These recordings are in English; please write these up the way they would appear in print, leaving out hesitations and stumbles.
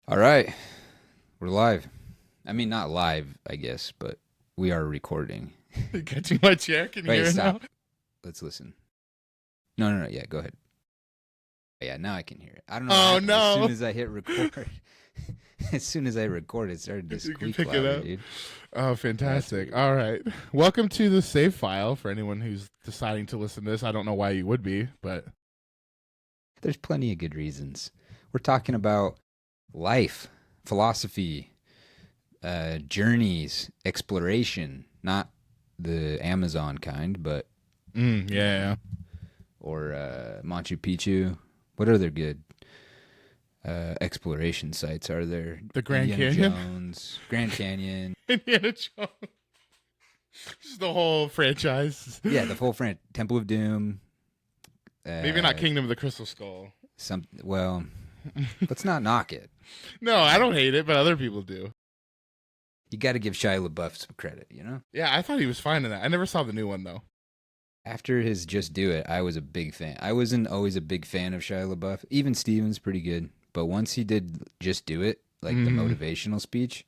All right, we're live. I mean, not live, I guess, but we are recording. Got too much air. Can you Wait, hear it now? stop. Let's listen. No, no, no. Yeah, go ahead. Yeah, now I can hear it. I don't know what Oh happened. As soon no. as I hit record, as soon as I record, it started to You can squeak pick it louder, up. dude. Oh, That's fantastic. weird. All right. Welcome to the save file for anyone who's deciding to listen to this. I don't know why you would be, but There's plenty of good reasons. We're talking about life, philosophy, journeys, exploration, not the Amazon kind, but you know, yeah. or Machu Picchu. What other good exploration sites are there? The Grand Indiana Canyon. Jones, Grand Canyon. Indiana Jones. Just the whole franchise. Yeah, the full Temple of Doom. Maybe not Uh, Kingdom of the Crystal Skull. well, let's not knock it. No, I don't hate it, but other people do. You got to give Shia LaBeouf some credit, you know? Yeah, I thought he was fine in that. I never saw the new one though. After his Just Do It, I was a big fan. I wasn't always a big fan of Shia LaBeouf. Even Steven's pretty good. But once he did Just Do It, like the hmm motivational speech,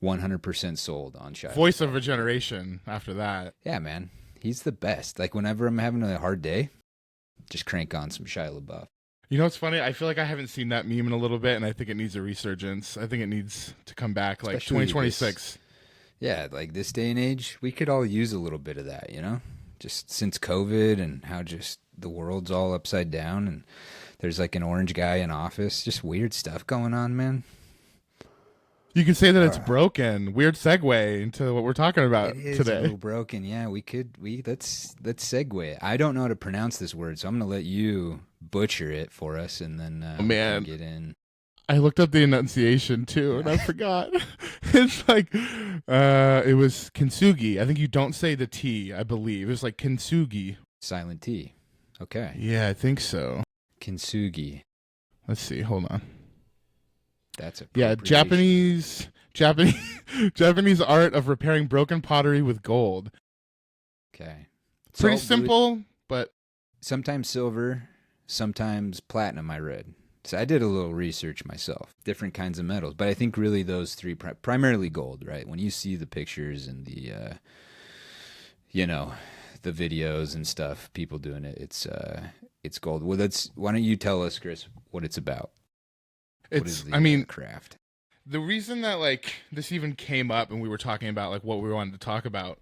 100% sold on Shia Voice of LaBeouf. a generation after that. Yeah, man. He's the best. Like, whenever I'm having a hard day, just crank on some Shia LaBeouf. You know what's funny? I feel like I haven't seen that meme in a little bit, and I think it needs a resurgence. I think it needs to come back like Especially this, 2026. yeah, like this day and age, we could all use a little bit of that, you know? Just since COVID and how just the world's all upside down and there's like an orange guy in office, just weird stuff going on, man. You could say that it's Uh, broken. Weird segue into what we're talking about it is a today. little broken. Yeah, let's segue it. I don't know how to pronounce this word, so I'm gonna let you butcher it for us, and then Oh, we can man, get in. I looked up the enunciation too, and I forgot. It's like it was Kintsugi. I think you don't say the T. I believe it's like Kintsugi. Silent T. Okay, Yeah, I think so. Kintsugi. Let's see. Hold on. That's Yeah, appropriation. Japanese Japanese art of repairing broken pottery with gold. Okay. Pretty So simple, but sometimes silver, sometimes platinum. I read. So I did a little research myself, different kinds of metals, but I think really those three, primarily gold, right? When you see the pictures and the, you know, the videos and stuff, people doing it, it's gold. Well, that's why don't you tell us, Chris, what it's about? What is it's. I the mean, craft? the reason that like this even came up and we were talking about like what we wanted to talk about,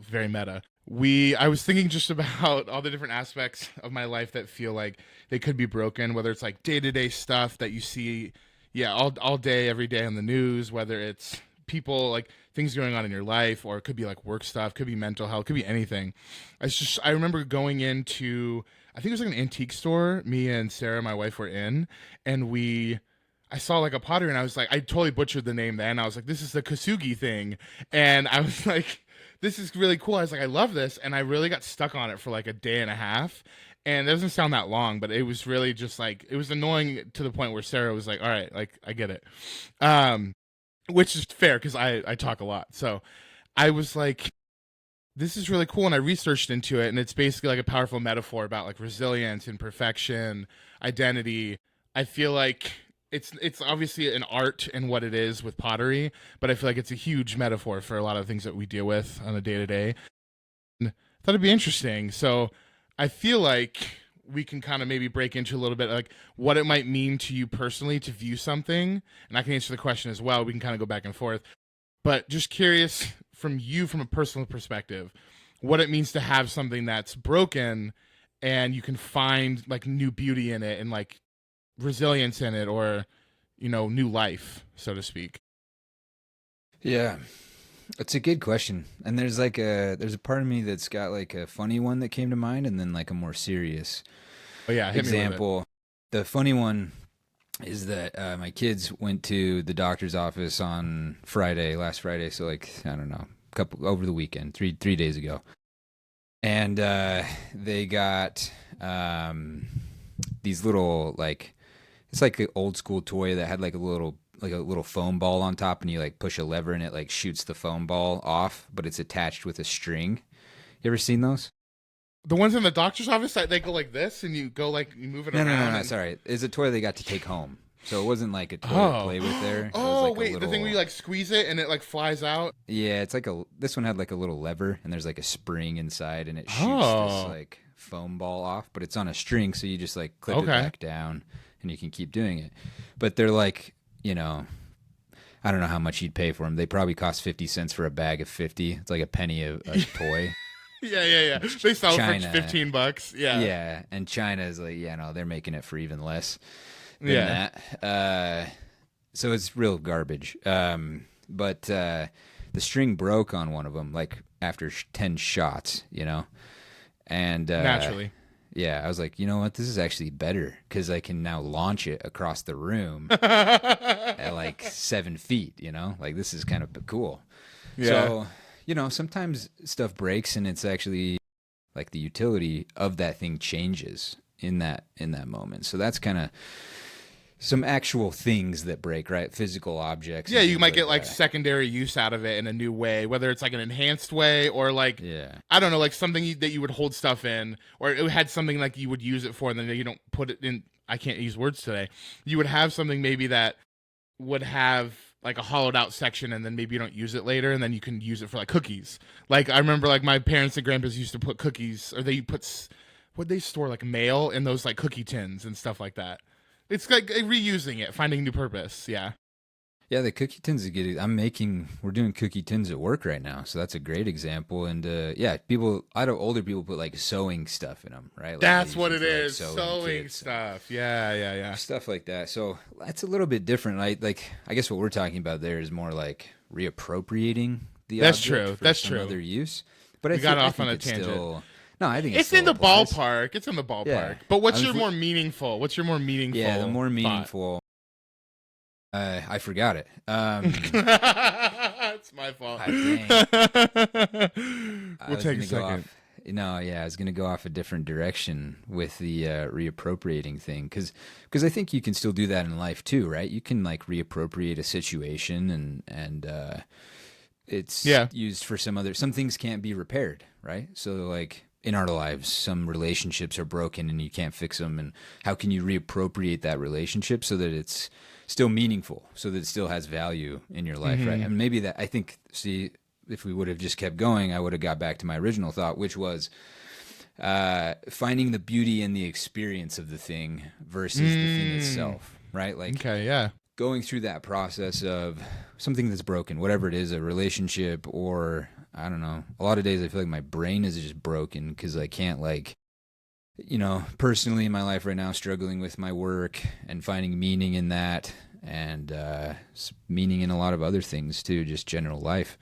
very meta. I was thinking just about all the different aspects of my life that feel like they could be broken, whether it's like day-to-day stuff that you see, yeah, all day every day on the news, whether it's people like things going on in your life, or it could be like work stuff, could be mental health, could be anything. I remember going into, I think it was like an antique store me and Sarah, my wife, were in, and I saw like a pottery, and I was like, I totally butchered the name then. I was like, this is the Kintsugi thing. And I was like, this is really cool. I was like, I love this. And I really got stuck on it for like a day and a half. And it doesn't sound that long, but it was really just like, it was annoying to the point where Sarah was like, all right, like, I get it. Um, which is fair because I talk a lot. So I was like, this is really cool. And I researched into it. And it's basically like a powerful metaphor about like resilience, imperfection, identity. I feel like it's obviously an art in what it is with pottery, but I feel like it's a huge metaphor for a lot of things that we deal with on a day to day. I thought it'd be interesting. So I feel like we can kind of maybe break into a little bit like what it might mean to you personally to view something, and I can answer the question as well. We can kind of go back and forth, but just curious from you from a personal perspective, what it means to have something that's broken and you can find like new beauty in it and like resilience in it, or new life, so to speak. Yeah, it's a good question. And there's a part of me that's got like a funny one that came to mind, and then like a more serious Oh yeah, hit me with it. example. The funny one is that my kids went to the doctor's office on last Friday, so like I don't know, couple over the weekend, three days ago, and they got these little like it's like an old school toy that had like a little foam ball on top, and you like push a lever and it like shoots the foam ball off, but it's attached with a string. You ever seen those? The ones in the doctor's office, they go like this, and you go like you move it No, no, no, around, no. and Sorry, it's a toy they got to take home. So it wasn't like a toy to play with there. It was Oh, like a wait, the thing where you little, like squeeze it and it like flies out. yeah, it's like this one had like a little lever and there's like a spring inside and it shoots this Oh, like foam ball off, but it's on a string. So you just like clip it okay. back down and you can keep doing it. But they're like, I don't know how much you'd pay for them. They probably cost 50 cents for a bag of 50. It's like a penny a toy. Yeah. They sell it China, for $15. Yeah. yeah, and China is like, yeah, no, they're making it for even less than Yeah. that. So it's real garbage. But the string broke on one of them, like after 10 shots, and Naturally. yeah, I was like, you know what, this is actually better because I can now launch it across the room at like 7 feet. Like this is kind of cool. Yeah. So, sometimes stuff breaks and it's actually like the utility of that thing changes in that moment. So that's kind of some actual things that break, right? Physical objects. Yeah, and you things might get like that. secondary use out of it in a new way, whether it's like an enhanced way or like Yeah. I don't know, like something that you would hold stuff in, or it had something like you would use it for, and then you don't put it in. I can't use words today. You would have something maybe that would have like a hollowed out section, and then maybe you don't use it later, and then you can use it for like cookies. Like I remember, like my parents and grandpas used to put cookies, or they put would they store like mail in those like cookie tins and stuff like that. It's like reusing it, finding new purpose. Yeah. Yeah, the cookie tins are good. We're doing cookie tins at work right now. So that's a great example. And yeah, older people put like sewing stuff in them, right? Like That's they what use it them for, like, is. Sewing kits stuff. Yeah. and stuff like that. So that's a little bit different. Like I guess what we're talking about there is more like reappropriating the That's object true. for That's some true. other use. But We got I off on think a it's tangent. still, no, I think It's still in the applies. ballpark. It's in the ballpark. Yeah. But what's I your was- more meaningful? What's your more meaningful? Yeah, the more thought? meaningful. I forgot it. It's my fault. Dang. We'll take a second. I was going to go off a different direction with the reappropriating thing because I think you can still do that in life too, right? You can like reappropriate a situation and it's used for some things can't be repaired, right? So like in our lives, some relationships are broken and you can't fix them, and how can you reappropriate that relationship so that it's still meaningful, so that it still has value in your life, right? And maybe that, I think, see, if we would have just kept going, I would have got back to my original thought, which was finding the beauty in the experience of the thing versus the thing itself, right? Like, Okay, yeah. going through that process of something that's broken, whatever it is, a relationship, or I don't know. A lot of days I feel like my brain is just broken because I can't personally in my life right now, struggling with my work and finding meaning in that, and meaning in a lot of other things too, just general life,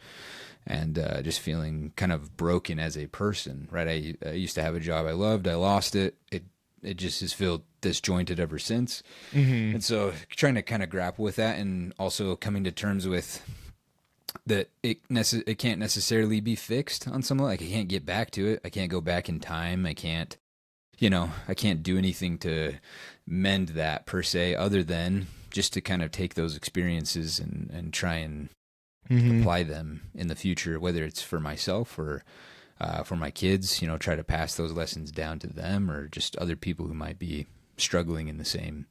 and just feeling kind of broken as a person, right? I used to have a job I loved. I lost it. It just has felt disjointed ever since. And so trying to kind of grapple with that, and also coming to terms with that it can't necessarily be fixed on some level. Like I can't get back to it. I can't go back in time. I can't do anything to mend that per se, other than just to kind of take those experiences and try and apply them in the future, whether it's for myself or for my kids, try to pass those lessons down to them, or just other people who might be struggling in the same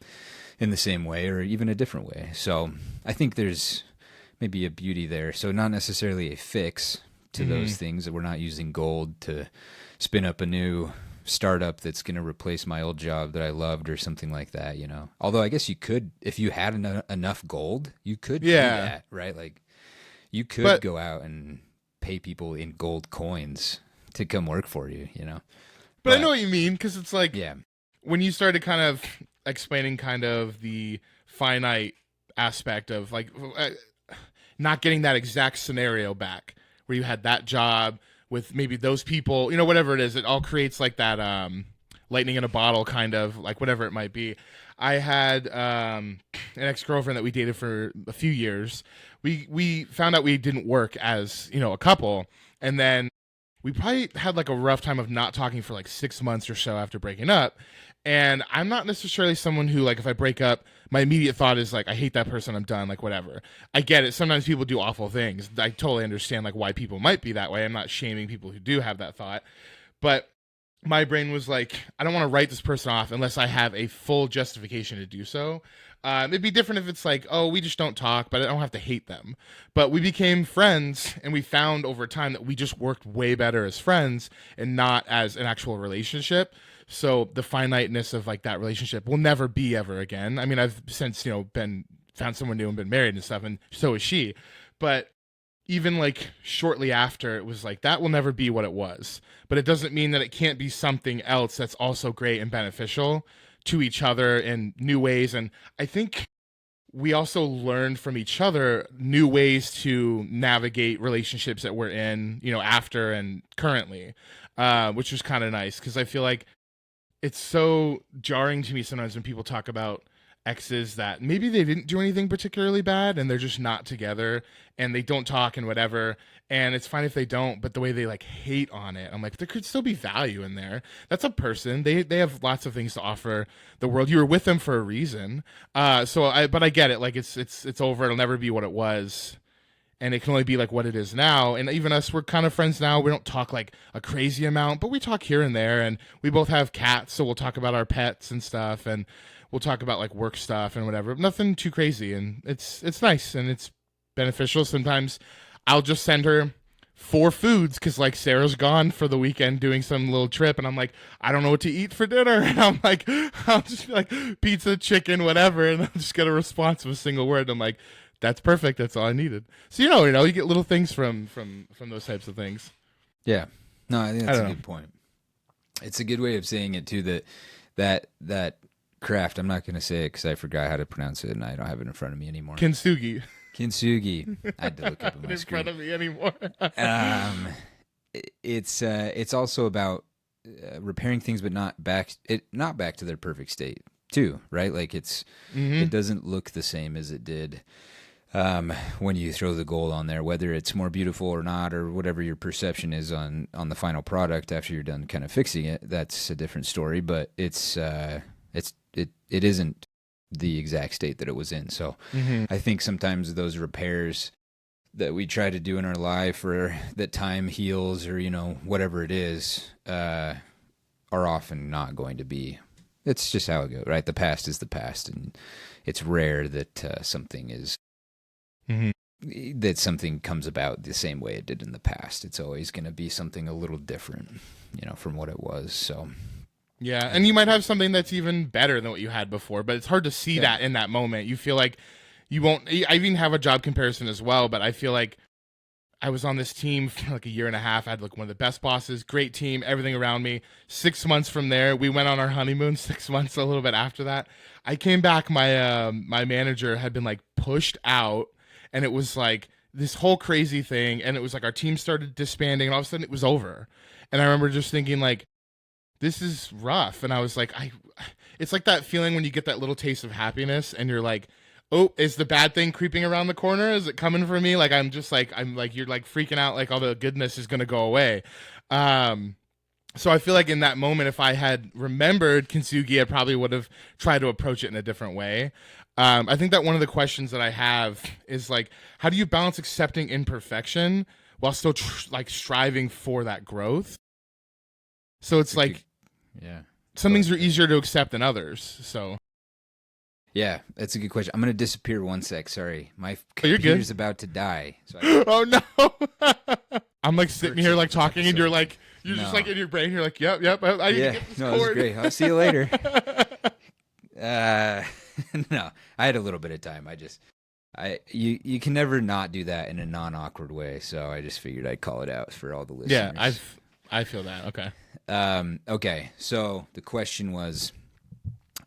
way, or even a different way. So I think there's maybe a beauty there. So not necessarily a fix to those things, that we're not using gold to spin up a new startup that's going to replace my old job that I loved or something like that, Although I guess you could, if you had enough gold, you could do that, right? Like you could go out and pay people in gold coins to come work for you, But I know what you mean, because it's like yeah, when you started kind of explaining kind of the finite aspect of like not getting that exact scenario back where you had that job with maybe those people, whatever it is, it all creates like that lightning in a bottle kind of, like whatever it might be. I had an ex-girlfriend that we dated for a few years. We found out we didn't work as, a couple, and then we probably had like a rough time of not talking for like 6 months or so after breaking up. And I'm not necessarily someone who, like, if I break up, my immediate thought is like, I hate that person, I'm done, like whatever. I get it. Sometimes people do awful things. I totally understand like why people might be that way. I'm not shaming people who do have that thought. But my brain was like, I don't want to write this person off unless I have a full justification to do so. It'd be different if it's like, oh, we just don't talk, but I don't have to hate them. But we became friends, and we found over time that we just worked way better as friends and not as an actual relationship. So the finiteness of like that relationship will never be ever again. I mean, I've since, been found someone new and been married and stuff, and so is she. But even like shortly after, it was like that will never be what it was, but it doesn't mean that it can't be something else that's also great and beneficial to each other in new ways. And I think we also learned from each other new ways to navigate relationships that we're in, after and currently, which was kind of nice, because I feel like it's so jarring to me sometimes when people talk about exes that maybe they didn't do anything particularly bad and they're just not together and they don't talk and whatever, and it's fine if they don't, but the way they like hate on it, I'm like, there could still be value in there. That's a person. They have lots of things to offer the world. You were with them for a reason. But I get it. Like it's over. It'll never be what it was, and it can only be like what it is now. And even us, we're kind of friends now. We don't talk like a crazy amount, but we talk here and there, and we both have cats, so we'll talk about our pets and stuff, and we'll talk about like work stuff and whatever. Nothing too crazy, and it's nice and it's beneficial. Sometimes I'll just send her 4 foods because like Sarah's gone for the weekend doing some little trip, and I'm like, I don't know what to eat for dinner, and I'm like, I'll just be like pizza, chicken, whatever, and I'll just get a response of a single word. I'm like, that's perfect. That's all I needed. So you get little things from those types of things. Yeah. No, I think that's a good point. It's a good way of saying it too. That craft. I'm not going to say it because I forgot how to pronounce it, and I don't have it in front of me anymore. Kintsugi. I had to look up on my screen. In front of me anymore. It's also about repairing things, but not back to their perfect state too, right? Like it doesn't look the same as it did when you throw the gold on there, whether it's more beautiful or not, or whatever your perception is on the final product after you're done kind of fixing it. That's a different story, but it isn't the exact state that it was in. So I think sometimes those repairs that we try to do in our life, or that time heals, or whatever it is, are often not going to be. It's just how it goes, right? The past is the past, and it's rare that something is that something comes about the same way it did in the past. It's always going to be something a little different, from what it was. So yeah, and you might have something that's even better than what you had before, but it's hard to see that in that moment. You feel like you won't. I even have a job comparison as well, but I feel like I was on this team for like a year and a half. I had like one of the best bosses, great team, everything around me. 6 months from there, we went on our honeymoon. 6 months, a little bit after that, I came back. My manager had been like pushed out, and it was like this whole crazy thing. And it was like our team started disbanding, and all of a sudden it was over. And I remember just thinking like, this is rough. And I was like, it's like that feeling when you get that little taste of happiness, and you're like, oh, is the bad thing creeping around the corner? Is it coming for me? Like, I'm like, you're like freaking out, like all the goodness is going to go away. So I feel like in that moment, if I had remembered Kintsugi, I probably would have tried to approach it in a different way. I think that one of the questions that I have is like, how do you balance accepting imperfection while still striving for that growth? So it's like, some things are easier to accept than others. So yeah, that's a good question. I'm going to disappear 1 sec. Sorry. My computer's about to die. So oh, no. I'm like sitting here like talking, and you're like, just like in your brain, you're like, yep. I need to get this cord. That's great. I'll see you later. No, I had a little bit of time. You can never not do that in a non-awkward way. So I just figured I'd call it out for all the listeners. Yeah, I feel that. Okay. Okay. So the question was,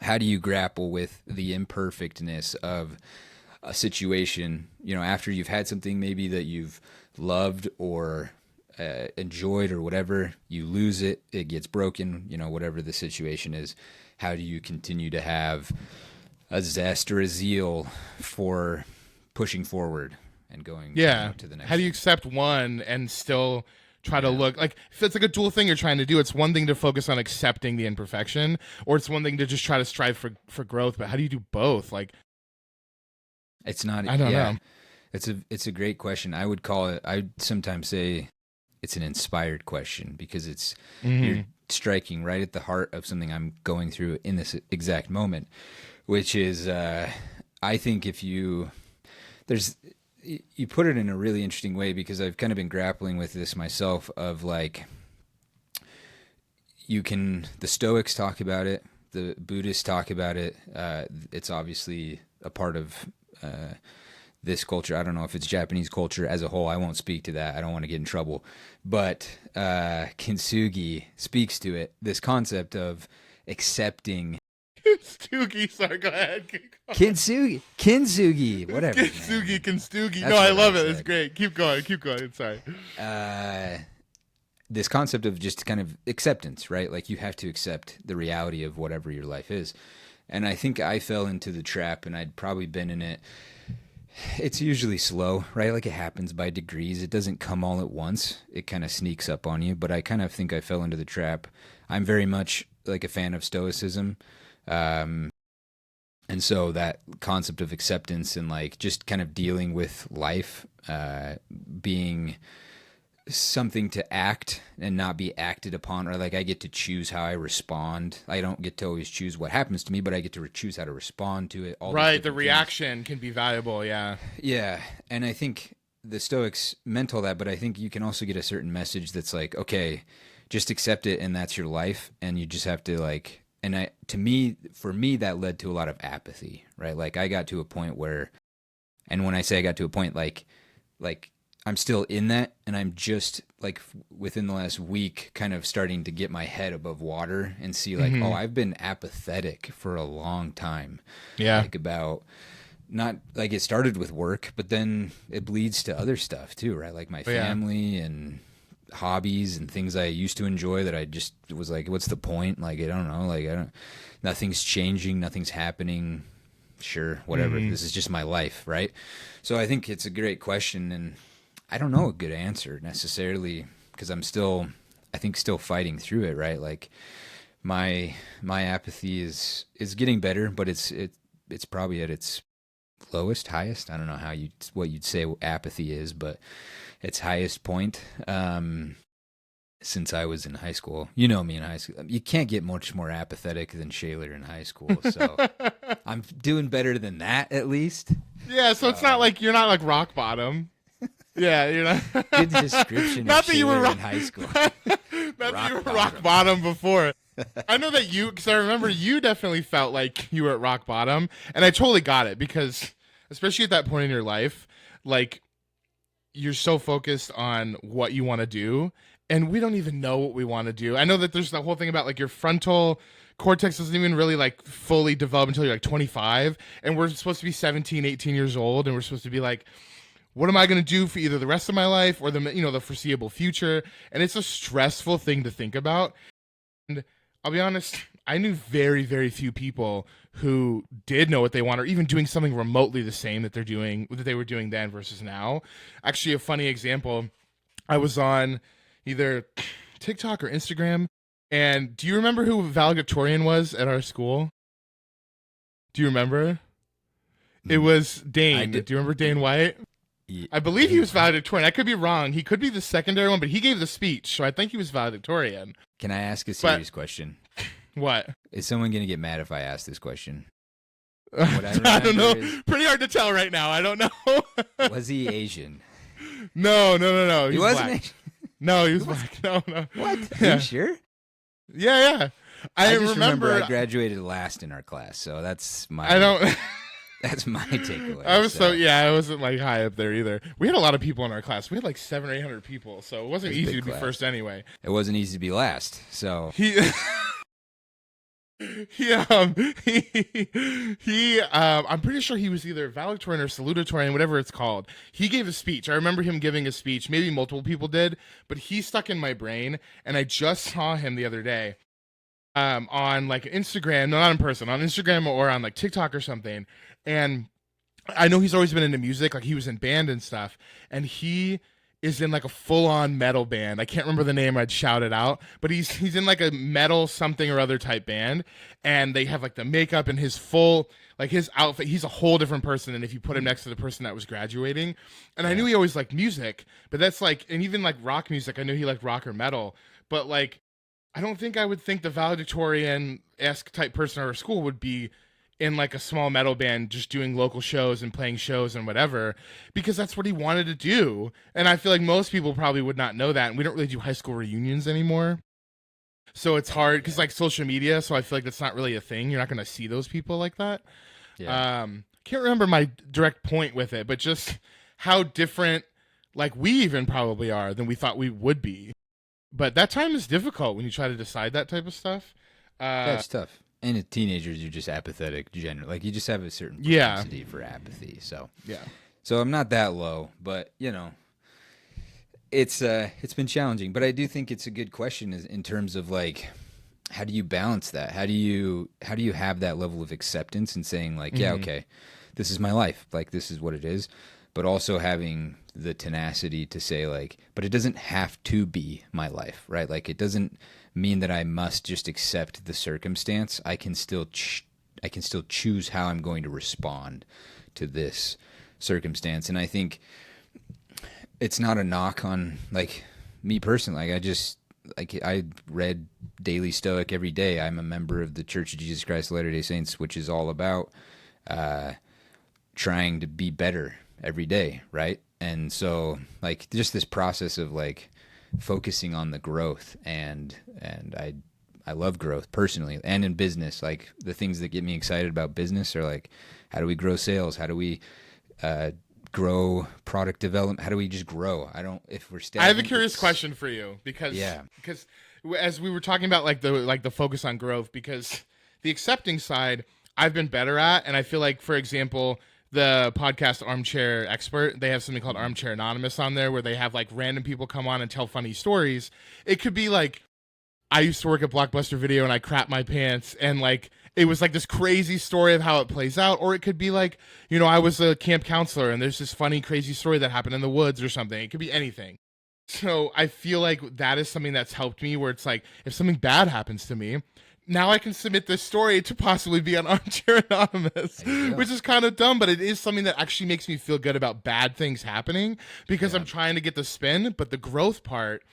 how do you grapple with the imperfectness of a situation, after you've had something maybe that you've loved or enjoyed or whatever, you lose it, it gets broken, whatever the situation is. How do you continue to have a zest or a zeal for pushing forward and going to the next? How do you accept one and still try to look like, if it's like a dual thing you're trying to do, it's one thing to focus on accepting the imperfection, or it's one thing to just try to strive for growth. But how do you do both? Like, it's not. I don't know. It's a great question. I would call it. I'd sometimes say it's an inspired question, because it's striking right at the heart of something I'm going through in this exact moment, which is I think if you put it in a really interesting way, because I've kind of been grappling with this myself of like, the Stoics talk about it, the Buddhists talk about it. It's obviously a part of this culture. I don't know if it's Japanese culture as a whole. I won't speak to that. I don't want to get in trouble. But Kintsugi speaks to it, this concept of accepting. Kintsugi, sorry, go ahead. Kintsugi, whatever. Kintsugi. No, I love it. It's great. Keep going. Sorry. This concept of just kind of acceptance, right? Like you have to accept the reality of whatever your life is. And I think I fell into the trap, and I'd probably been in it. It's usually slow, right? Like it happens by degrees. It doesn't come all at once. It kind of sneaks up on you. But I kind of think I fell into the trap. I'm very much like a fan of Stoicism. And so that concept of acceptance and like just kind of dealing with life being something to act and not be acted upon, or like I get to choose how I respond. I don't get to always choose what happens to me, but I get to choose how to respond to it. Right, the reaction can be valuable, yeah. Yeah, and I think the Stoics meant all that, but I think you can also get a certain message that's like, okay, just accept it, and that's your life, and you just have to like. And for me, that led to a lot of apathy, right? Like I got to a point where, and when I say I got to a point, like I'm still in that, and I'm just like within the last week kind of starting to get my head above water and see like, oh, I've been apathetic for a long time. Yeah. Like about, not like it started with work, but then it bleeds to other stuff too, right? Like my family and hobbies and things I used to enjoy that I just was like, what's the point? Like, I don't know, like nothing's changing, nothing's happening. Sure, whatever. This is just my life, right? So I think it's a great question, and I don't know a good answer necessarily, because I'm still fighting through it, right? Like my apathy is getting better, but it's probably at its lowest, highest. I don't know what you'd say apathy is, but its highest point since I was in high school. You know me in high school. You can't get much more apathetic than Shayler in high school, so I'm doing better than that at least. Yeah, so it's not like you're not like rock bottom. Yeah, you're not. Good description. Not of that you were in high school. Not that you were rock bottom before. I know that because I remember you definitely felt like you were at rock bottom, and I totally got it, because especially at that point in your life, like you're so focused on what you want to do, and we don't even know what we want to do. I know that there's the whole thing about like your frontal cortex doesn't even really like fully develop until you're like 25, and we're supposed to be 17, 18 years old, and we're supposed to be like, what am I going to do for either the rest of my life or the foreseeable future? And it's a stressful thing to think about. And I'll be honest, I knew very, very few people who did know what they want, or even doing something remotely the same that they were doing then versus now. Actually, a funny example, I was on either TikTok or Instagram, and do you remember who valedictorian was at our school? Do you remember? It was Dane. Do you remember Dane White? Yeah. I believe he was valedictorian. I could be wrong. He could be the secondary one, but he gave the speech, so I think he was valedictorian. Can I ask a serious question? What? Is someone going to get mad if I ask this question? I don't know. Pretty hard to tell right now. I don't know. Was he Asian? No. He wasn't Asian? No, he was black. No. What? Are you sure? Yeah. I just remember I graduated last in our class, so that's my... That's my takeaway. I wasn't like high up there either. We had a lot of people in our class. We had like 700 or 800 people, so it wasn't easy to be first anyway. It wasn't easy to be last. So I'm pretty sure he was either valedictorian or salutatorian, whatever it's called. He gave a speech. I remember him giving a speech. Maybe multiple people did, but he stuck in my brain. And I just saw him the other day on like Instagram, no, not in person, on Instagram or on like TikTok or something. And I know he's always been into music, like he was in band and stuff, and he is in like a full-on metal band. I can't remember the name, I'd shout it out, but he's in like a metal something or other type band, and they have like the makeup and his full, like his outfit. He's a whole different person than if you put him next to the person that was graduating. And I knew he always liked music, but that's like, and even like rock music, I knew he liked rock or metal, but like I don't think I would think the valedictorian-esque type person at our school would be in like a small metal band just doing local shows and playing shows and whatever, because that's what he wanted to do. And I feel like most people probably would not know that. And we don't really do high school reunions anymore. So it's hard because like social media. So I feel like that's not really a thing. You're not going to see those people like that. Yeah. Can't remember my direct point with it, but just how different like we even probably are than we thought we would be. But that time is difficult when you try to decide that type of stuff. That's tough. And as teenagers, you're just apathetic generally. Like you just have a certain Yeah. propensity for apathy. So Yeah. so I'm not that low, but you know, it's been challenging. But I do think it's a good question in terms of like, how do you balance that? How do you have that level of acceptance and saying like, yeah, okay, this is my life, like this is what it is, but also having the tenacity to say like, but it doesn't have to be my life, right? Like it doesn't mean that I must just accept the circumstance. I can still choose how I'm going to respond to this circumstance. And I think it's not a knock on like me personally. Like I read Daily Stoic every day. I'm a member of the Church of Jesus Christ of Latter-day Saints, which is all about trying to be better every day, right? And so like just this process of like focusing on the growth and I love growth personally and in business. Like the things that get me excited about business are like, how do we grow sales? How do we grow product development? How do we just grow? If we're I have a curious question for you because as we were talking about like the focus on growth, because the accepting side I've been better at, and I feel like, for example, the podcast Armchair Expert, they have something called Armchair Anonymous on there where they have like random people come on and tell funny stories. It could be like, I used to work at Blockbuster Video and I crapped my pants and like it was like this crazy story of how it plays out. Or it could be like, you know, I was a camp counselor and there's this funny crazy story that happened in the woods or something. It could be anything. So I feel like that is something that's helped me, where it's like, if something bad happens to me, now I can submit this story to possibly be on Armchair Anonymous, which is kind of dumb, but it is something that actually makes me feel good about bad things happening, because I'm trying to get the spin. But the growth part,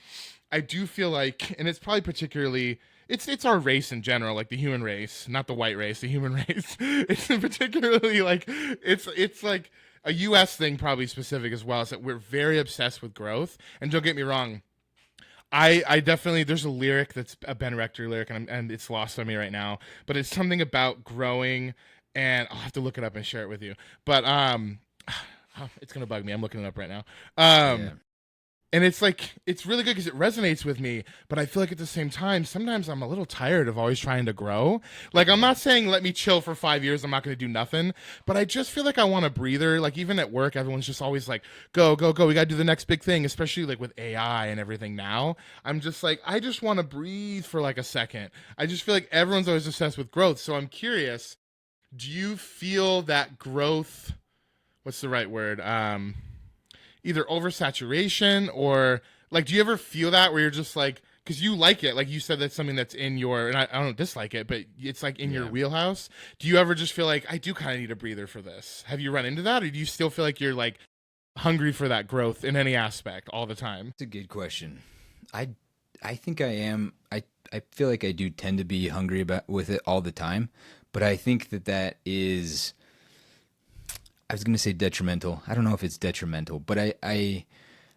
I do feel like, and it's probably particularly, it's our race in general, like the human race, not the white race, the human race. It's particularly like, it's like a U.S. thing, probably specific as well, is that we're very obsessed with growth. And don't get me wrong, I definitely, there's a lyric that's a Ben Rector lyric, and it's lost on me right now, but it's something about growing, and I'll have to look it up and share it with you. But it's gonna bug me. I'm looking it up right now. And it's like, it's really good because it resonates with me, but I feel like at the same time, sometimes I'm a little tired of always trying to grow. Like, I'm not saying let me chill for 5 years, I'm not going to do nothing, but I just feel like I want a breather. Like, even at work, everyone's just always like, go, go, go, we got to do the next big thing, especially like with AI and everything now. I'm just like, I just want to breathe for like a second. I just feel like everyone's always obsessed with growth. So I'm curious, do you feel that growth, what's the right word? Either oversaturation, or like, do you ever feel that where you're just like, because you like it, like you said, that's something that's in your, and I don't dislike it, but it's like in your wheelhouse. Do you ever just feel like, I do kind of need a breather for this? Have you run into that, or do you still feel like you're like hungry for that growth in any aspect all the time? It's a good question. I think I am. I feel like I do tend to be hungry with it all the time, but I think that is, I was going to say detrimental. I don't know if it's detrimental, but I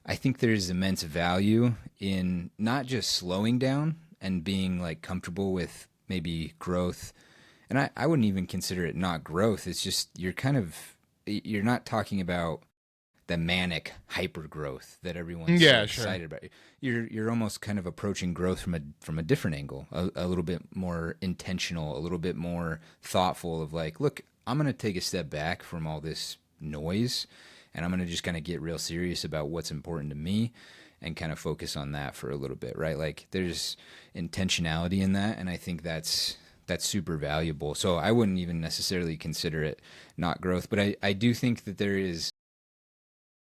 think there's immense value in not just slowing down and being like comfortable with maybe growth. And I wouldn't even consider it not growth. It's just you're not talking about the manic hyper growth that everyone's so excited about. You're almost kind of approaching growth from a different angle, a little bit more intentional, a little bit more thoughtful of like, look, I'm going to take a step back from all this noise, and I'm going to just kind of get real serious about what's important to me and kind of focus on that for a little bit, right? Like there's intentionality in that, and I think that's super valuable. So I wouldn't even necessarily consider it not growth, but I do think that there is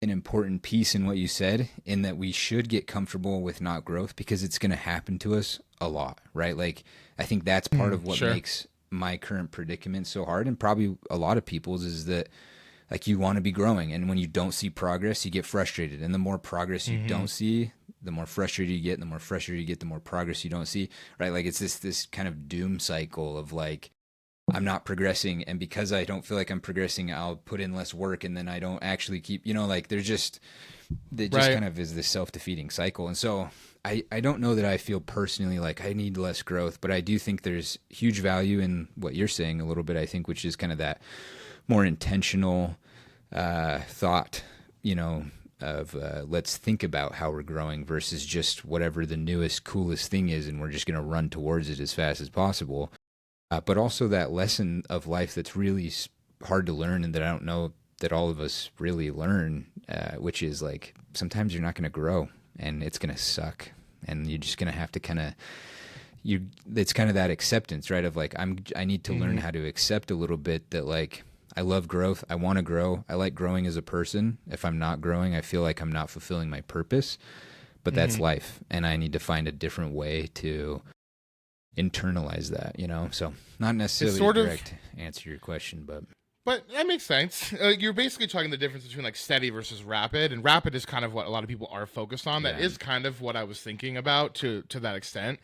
an important piece in what you said, in that we should get comfortable with not growth, because it's going to happen to us a lot, right? Like I think that's part of what makes my current predicament so hard, and probably a lot of people's, is that like you want to be growing, and when you don't see progress, you get frustrated, and the more progress you don't see, the more frustrated you get, and the more frustrated you get, the more progress you don't see, right? Like it's this kind of doom cycle of like, I'm not progressing, and because I don't feel like I'm progressing, I'll put in less work, and then I don't actually keep, like there's just, it just Right. kind of is this self-defeating cycle. And so I don't know that I feel personally like I need less growth, but I do think there's huge value in what you're saying a little bit, I think, which is kind of that more intentional thought, of let's think about how we're growing versus just whatever the newest, coolest thing is, and we're just going to run towards it as fast as possible. But also that lesson of life that's really hard to learn, and that I don't know that all of us really learn, which is like sometimes you're not going to grow, and it's going to suck, and you're just going to have to kind of it's kind of that acceptance, right? Of like I need to learn how to accept a little bit that like I love growth, I want to grow, I like growing as a person. If I'm not growing, I feel like I'm not fulfilling my purpose. But that's life, and I need to find a different way to internalize that, so not necessarily Sort a of, direct answer to your question, but that makes sense. You're basically talking the difference between like steady versus rapid, and rapid is kind of what a lot of people are focused on. That Yeah. is kind of what I was thinking about to that extent.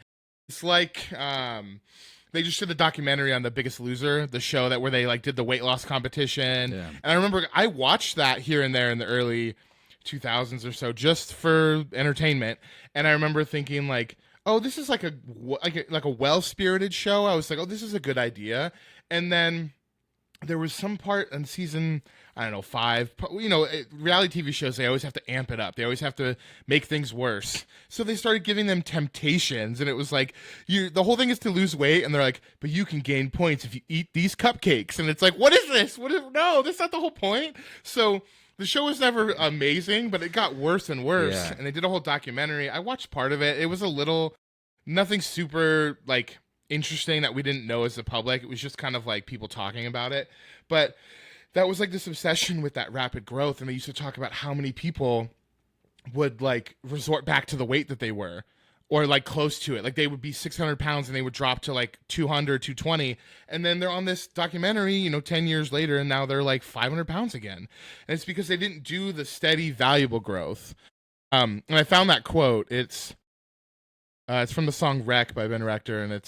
It's like they just did a documentary on The Biggest Loser, the show that where they like did the weight loss competition. Yeah. And I remember I watched that here and there in the early 2000s or so just for entertainment, and I remember thinking like, oh, this is like a well-spirited show. I was like, oh, this is a good idea. And then there was some part in season, I don't know, 5. Reality TV shows, they always have to amp it up. They always have to make things worse. So they started giving them temptations, and it was like, the whole thing is to lose weight, and they're like, but you can gain points if you eat these cupcakes. And it's like, what is this? No, that's not the whole point. So the show was never amazing, but it got worse and worse. Yeah. And they did a whole documentary. I watched part of it. It was nothing super like interesting that we didn't know as the public. It was just kind of like people talking about it. But that was like this obsession with that rapid growth. And they used to talk about how many people would like resort back to the weight that they were, or like close to it. Like they would be 600 pounds and they would drop to like 200, 220. And then they're on this documentary, 10 years later, and now they're like 500 pounds again. And it's because they didn't do the steady, valuable growth. And I found that quote. It's from the song Wreck by Ben Rector. And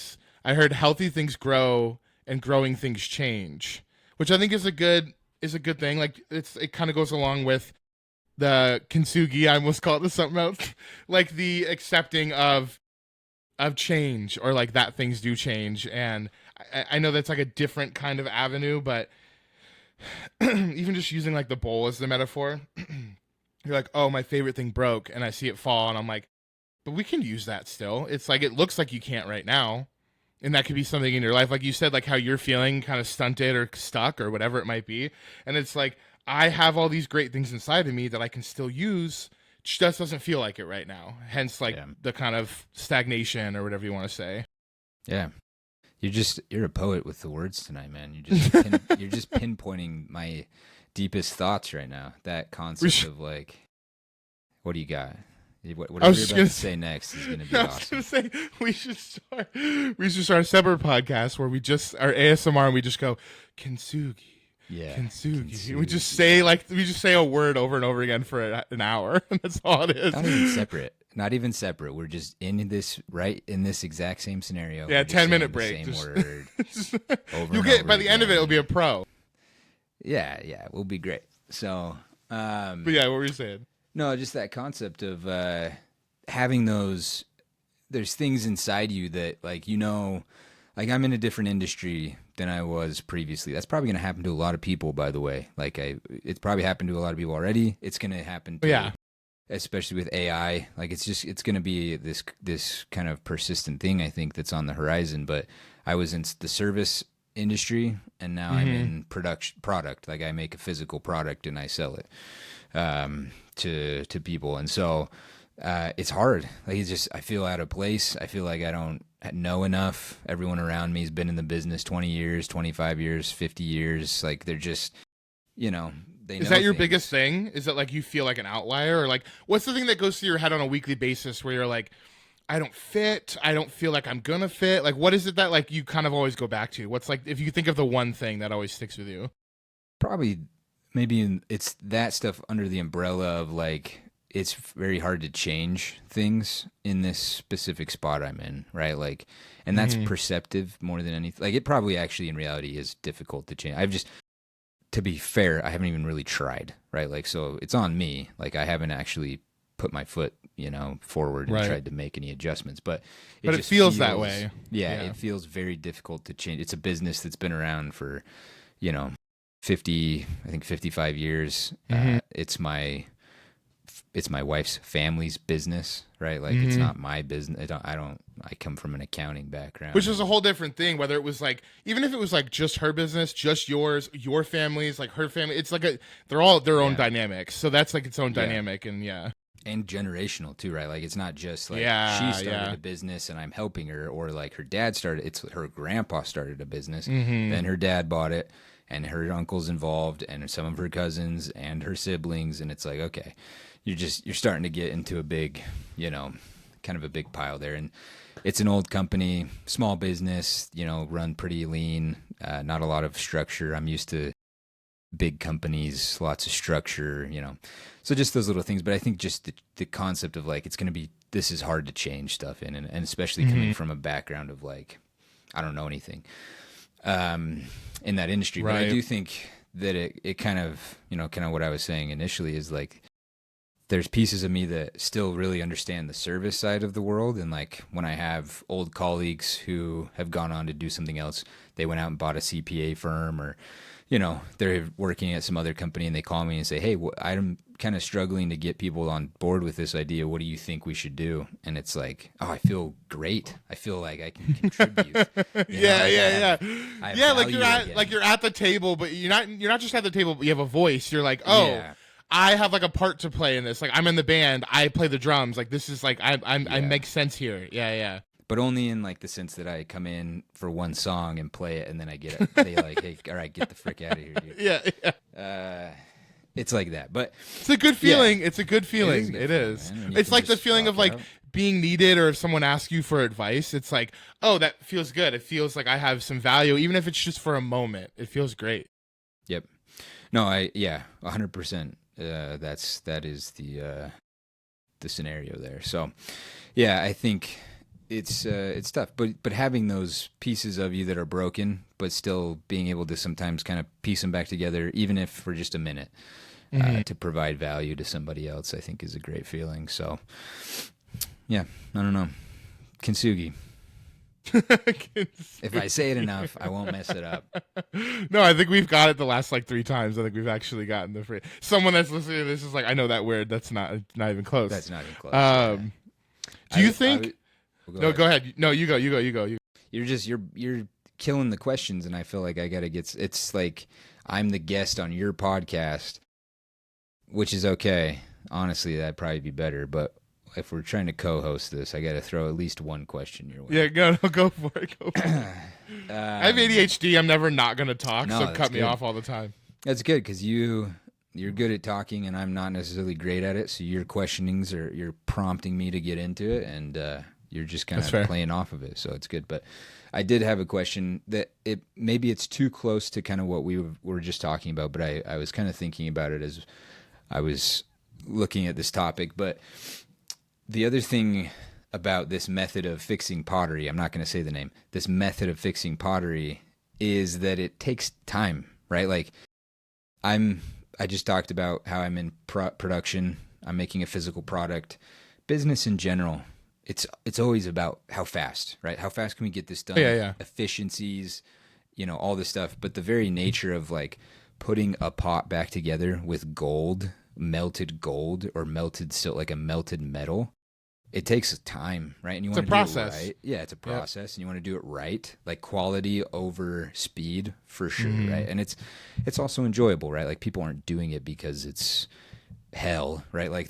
I heard healthy things grow and growing things change, which I think is a good thing. Like it kind of goes along with the Kintsugi, I almost call it something else, like the accepting of change, or like that things do change. And I know that's like a different kind of avenue, but even just using like the bowl as the metaphor, you're like, oh, my favorite thing broke, and I see it fall, and I'm like, but we can use that still. It's like, it looks like you can't right now, and that could be something in your life, like you said, like how you're feeling kind of stunted or stuck or whatever it might be. And it's like, I have all these great things inside of me that I can still use. Just doesn't feel like it right now. Hence, like the kind of stagnation or whatever you want to say. Yeah, you're a poet with the words tonight, man. You're just pinpointing my deepest thoughts right now. That concept of like, what do you got? Whatever you're about to say next is going to be awesome. I was going to say we should start a separate podcast where we just our ASMR and we just go Kintsugi. Yeah, Kintsugi. We just say a word over and over again for an hour, and that's all it is. Not even separate. We're just in this exact same scenario. Yeah, 10-minute break. Same word. By the end of it, it'll be a pro. Yeah, we'll be great. So, but yeah, what were you saying? No, just that concept of having those. There's things inside you that, like, like I'm in a different industry than I was previously. That's probably going to happen to a lot of people, by the way. Like, it's probably happened to a lot of people already. It's going to happen to, especially with AI. Like, it's going to be this kind of persistent thing, I think, that's on the horizon. But I was in the service industry, and now I'm in product. Like, I make a physical product and I sell it to people. And so it's hard. Like, I feel out of place. I feel like I don't know enough. Everyone around me has been in the business 20 years, 25 years, 50 years. Like, they're just, they know. Is that your biggest thing? Is it like you feel like an outlier? Or like, what's the thing that goes through your head on a weekly basis where you're like, I don't fit, I don't feel like I'm gonna fit? Like, what is it that like you kind of always go back to? What's like, if you think of the one thing that always sticks with you? Probably maybe it's that stuff under the umbrella of like, it's very hard to change things in this specific spot I'm in, right? Like, and that's perceptive more than anything. Like, it probably actually in reality is difficult to change. I've just, to be fair, I haven't even really tried, right? Like, so it's on me. Like, I haven't actually put my foot, forward and tried to make any adjustments, but it just feels that way. Yeah, it feels very difficult to change. It's a business that's been around for, 55 years. It's my wife's family's business, right? Like, it's not my business. I come from an accounting background. Which is a whole different thing, whether it was like, even if it was like just her business, just yours, your family's, like her family, it's like they're all their own dynamics. So that's like its own dynamic. And and generational too, right? Like, it's not just like she started a business and I'm helping her, or like her dad started, it's her grandpa started a business, then her dad bought it, and her uncle's involved, and some of her cousins and her siblings, and it's like, okay, you're starting to get into a big, kind of a big pile there. And it's an old company, small business, run pretty lean, not a lot of structure. I'm used to big companies, lots of structure, so just those little things. But I think just the concept of like, this is hard to change stuff in, and especially coming from a background of like, I don't know anything in that industry. But I do think that it kind of, kind of what I was saying initially is like, there's pieces of me that still really understand the service side of the world. And like, when I have old colleagues who have gone on to do something else, they went out and bought a CPA firm, or, they're working at some other company, and they call me and say, hey, I'm kind of struggling to get people on board with this idea. What do you think we should do? And it's like, oh, I feel great. I feel like I can contribute. Yeah. Like you're at the table, but you're not just at the table, but you have a voice. You're like, oh, yeah, I have like a part to play in this. Like, I'm in the band, I play the drums. Like, this is like, I make sense here. Yeah. But only in like the sense that I come in for one song and play it, and then I get it. They like, hey, all right, get the frick out of here, dude. Yeah. It's like that, but it's a good feeling. Yeah. It's a good feeling. It is. It's like the feeling of like being needed, or if someone asks you for advice, it's like, oh, that feels good. It feels like I have some value, even if it's just for a moment. It feels great. Yep. No, 100%. That is the scenario there. So, yeah, I think it's tough, but having those pieces of you that are broken, but still being able to sometimes kind of piece them back together, even if for just a minute, to provide value to somebody else, I think is a great feeling. So, yeah, I don't know, Kintsugi. If I say it enough, I won't mess it up. No, I think we've got it the last like 3 times. I think we've actually gotten the phrase. Someone that's listening to this is like, I know that word. That's not even close. That's not even close. Do you think? Go ahead. No, you go. You're killing the questions, and I feel like I gotta get. It's like I'm the guest on your podcast, which is okay. Honestly, that'd probably be better. But if we're trying to co-host this, I gotta throw at least one question your way. Yeah, go for it. I have ADHD. I'm never not gonna talk, so cut me off all the time. That's good, because you're good at talking, and I'm not necessarily great at it. So your questionings you're prompting me to get into it, and you're just kind of playing off of it. So it's good. But I did have a question that maybe it's too close to kind of what we were just talking about, but I was kind of thinking about it as I was looking at this topic. But the other thing about this method of fixing pottery, I'm not going to say the name, this method of fixing pottery is that it takes time, right? Like I just talked about how I'm in production. I'm making a physical product. Business in general, it's always about how fast, right? How fast can we get this done? Yeah. Efficiencies, all this stuff. But the very nature of like putting a pot back together with gold, melted gold, or melted silk, like a melted metal, it takes time, right? And you want to do it right. Yeah, it's a process, and you want to do it right, like quality over speed for sure, right? And it's also enjoyable, right? Like people aren't doing it because it's hell, right? Like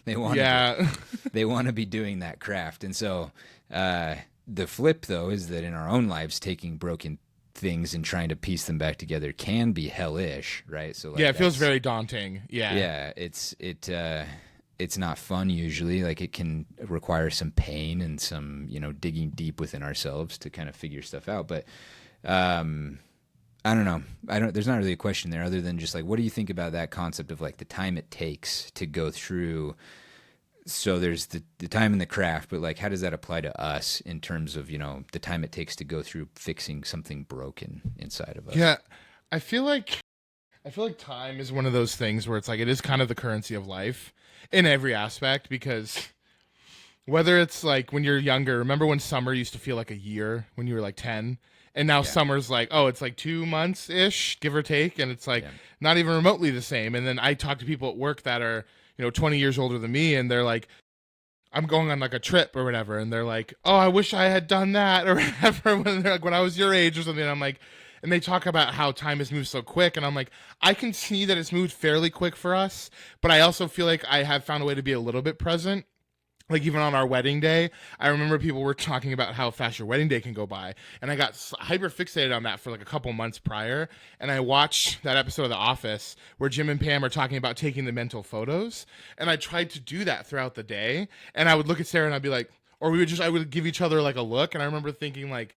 they want to be doing that craft. And so the flip though is that in our own lives, taking broken things and trying to piece them back together can be hellish, right? So like, it feels very daunting. Yeah, it's not fun usually. Like it can require some pain and some, digging deep within ourselves to kind of figure stuff out. But I I don't know. There's not really a question there other than just like, what do you think about that concept of like the time it takes to go through? So there's the time in the craft, but like, how does that apply to us in terms of, the time it takes to go through fixing something broken inside of us? Yeah, I feel like time is one of those things where it's like it is kind of the currency of life in every aspect, because whether it's like when you're younger, remember when summer used to feel like a year when you were like 10, and now Yeah. summer's like, oh, it's like 2 months ish, give or take, and it's like Yeah. not even remotely the same. And then I talk to people at work that are 20 years older than me, and they're like, I'm going on like a trip or whatever, and they're like, oh, I wish I had done that or whatever when they're like, when I was your age or something. And I'm like, and they talk about how time has moved so quick, and I'm like, I can see that it's moved fairly quick for us, but I also feel like I have found a way to be a little bit present. Like even on our wedding day, I remember people were talking about how fast your wedding day can go by, and I got hyper fixated on that for like a couple months prior. And I watched that episode of The Office where Jim and Pam are talking about taking the mental photos, and I tried to do that throughout the day. And I would look at Sarah and I'd be like, or I would give each other like a look, and I remember thinking like,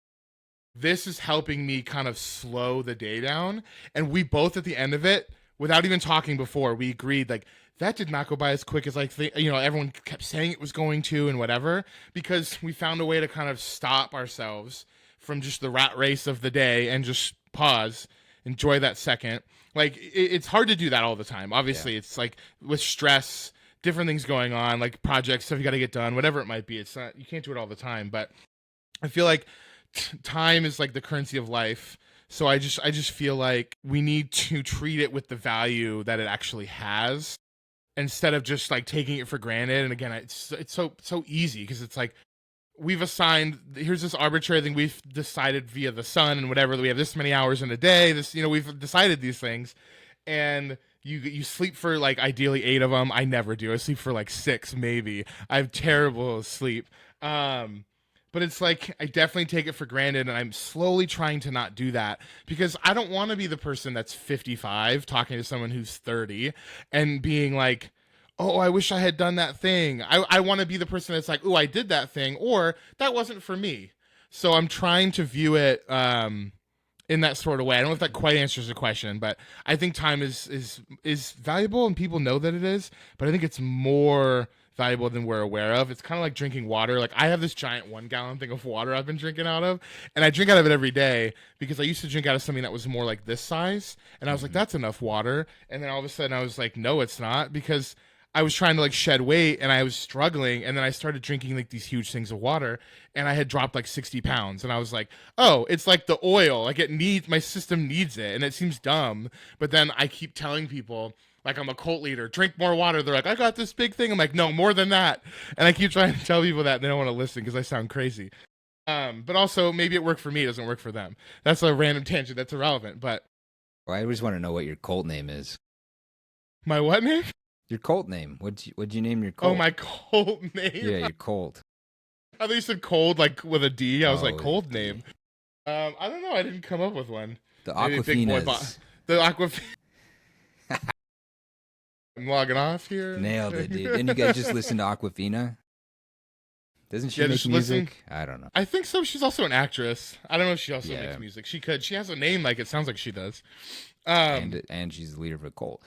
this is helping me kind of slow the day down. And we both at the end of it, without even talking before, we agreed like that did not go by as quick as everyone kept saying it was going to and whatever, because we found a way to kind of stop ourselves from just the rat race of the day and just pause, enjoy that second. Like it's hard to do that all the time. Obviously, Yeah. it's like with stress, different things going on, like projects, stuff you got to get done, whatever it might be. It's not, you can't do it all the time, but I feel like time is like the currency of life. So I just feel like we need to treat it with the value that it actually has, instead of just like taking it for granted. And again, it's so easy, because it's like we've assigned, here's this arbitrary thing we've decided via the sun and whatever, that we have this many hours in a day, this, we've decided these things, and you sleep for like ideally 8 of them. I never do. I sleep for like 6 maybe. I have terrible sleep. But it's like I definitely take it for granted, and I'm slowly trying to not do that, because I don't want to be the person that's 55 talking to someone who's 30 and being like, oh, I wish I had done that thing. I want to be the person that's like, oh, I did that thing, or that wasn't for me. So I'm trying to view it in that sort of way. I don't know if that quite answers the question, but I think time is valuable, and people know that it is, but I think it's more valuable than we're aware of. It's kind of like drinking water. Like I have this giant 1-gallon thing of water I've been drinking out of, and I drink out of it every day, because I used to drink out of something that was more like this size, and I was like, that's enough water. And then all of a sudden I was like, no, it's not, because I was trying to like shed weight and I was struggling, and then I started drinking like these huge things of water, and I had dropped like 60 pounds, and I was like, oh, it's like the oil, like my system needs it. And it seems dumb, but then I keep telling people, like, I'm a cult leader, drink more water. They're like, I got this big thing. I'm like, no, more than that. And I keep trying to tell people that, and they don't want to listen because I sound crazy. But also maybe it worked for me, it doesn't work for them. That's a random tangent that's irrelevant. But Well, I always want to know what your cult name is. my what name? Your cult name. What'd you name your cult? Oh, my cult name. Yeah, your cult. I thought you said cold, like with a D. I was like, Oh, cold name. I don't know. I didn't come up with one. The Maybe Big Boy Aquafinas. The Aquafina. I'm logging off here. Nailed it, dude. Didn't you guys just listen to Aquafina? Doesn't she make just music? listen. I don't know. I think so. She's also an actress. I don't know if she also Yeah. makes music. She could. She has a name like it sounds like she does. And she's the leader of a cult.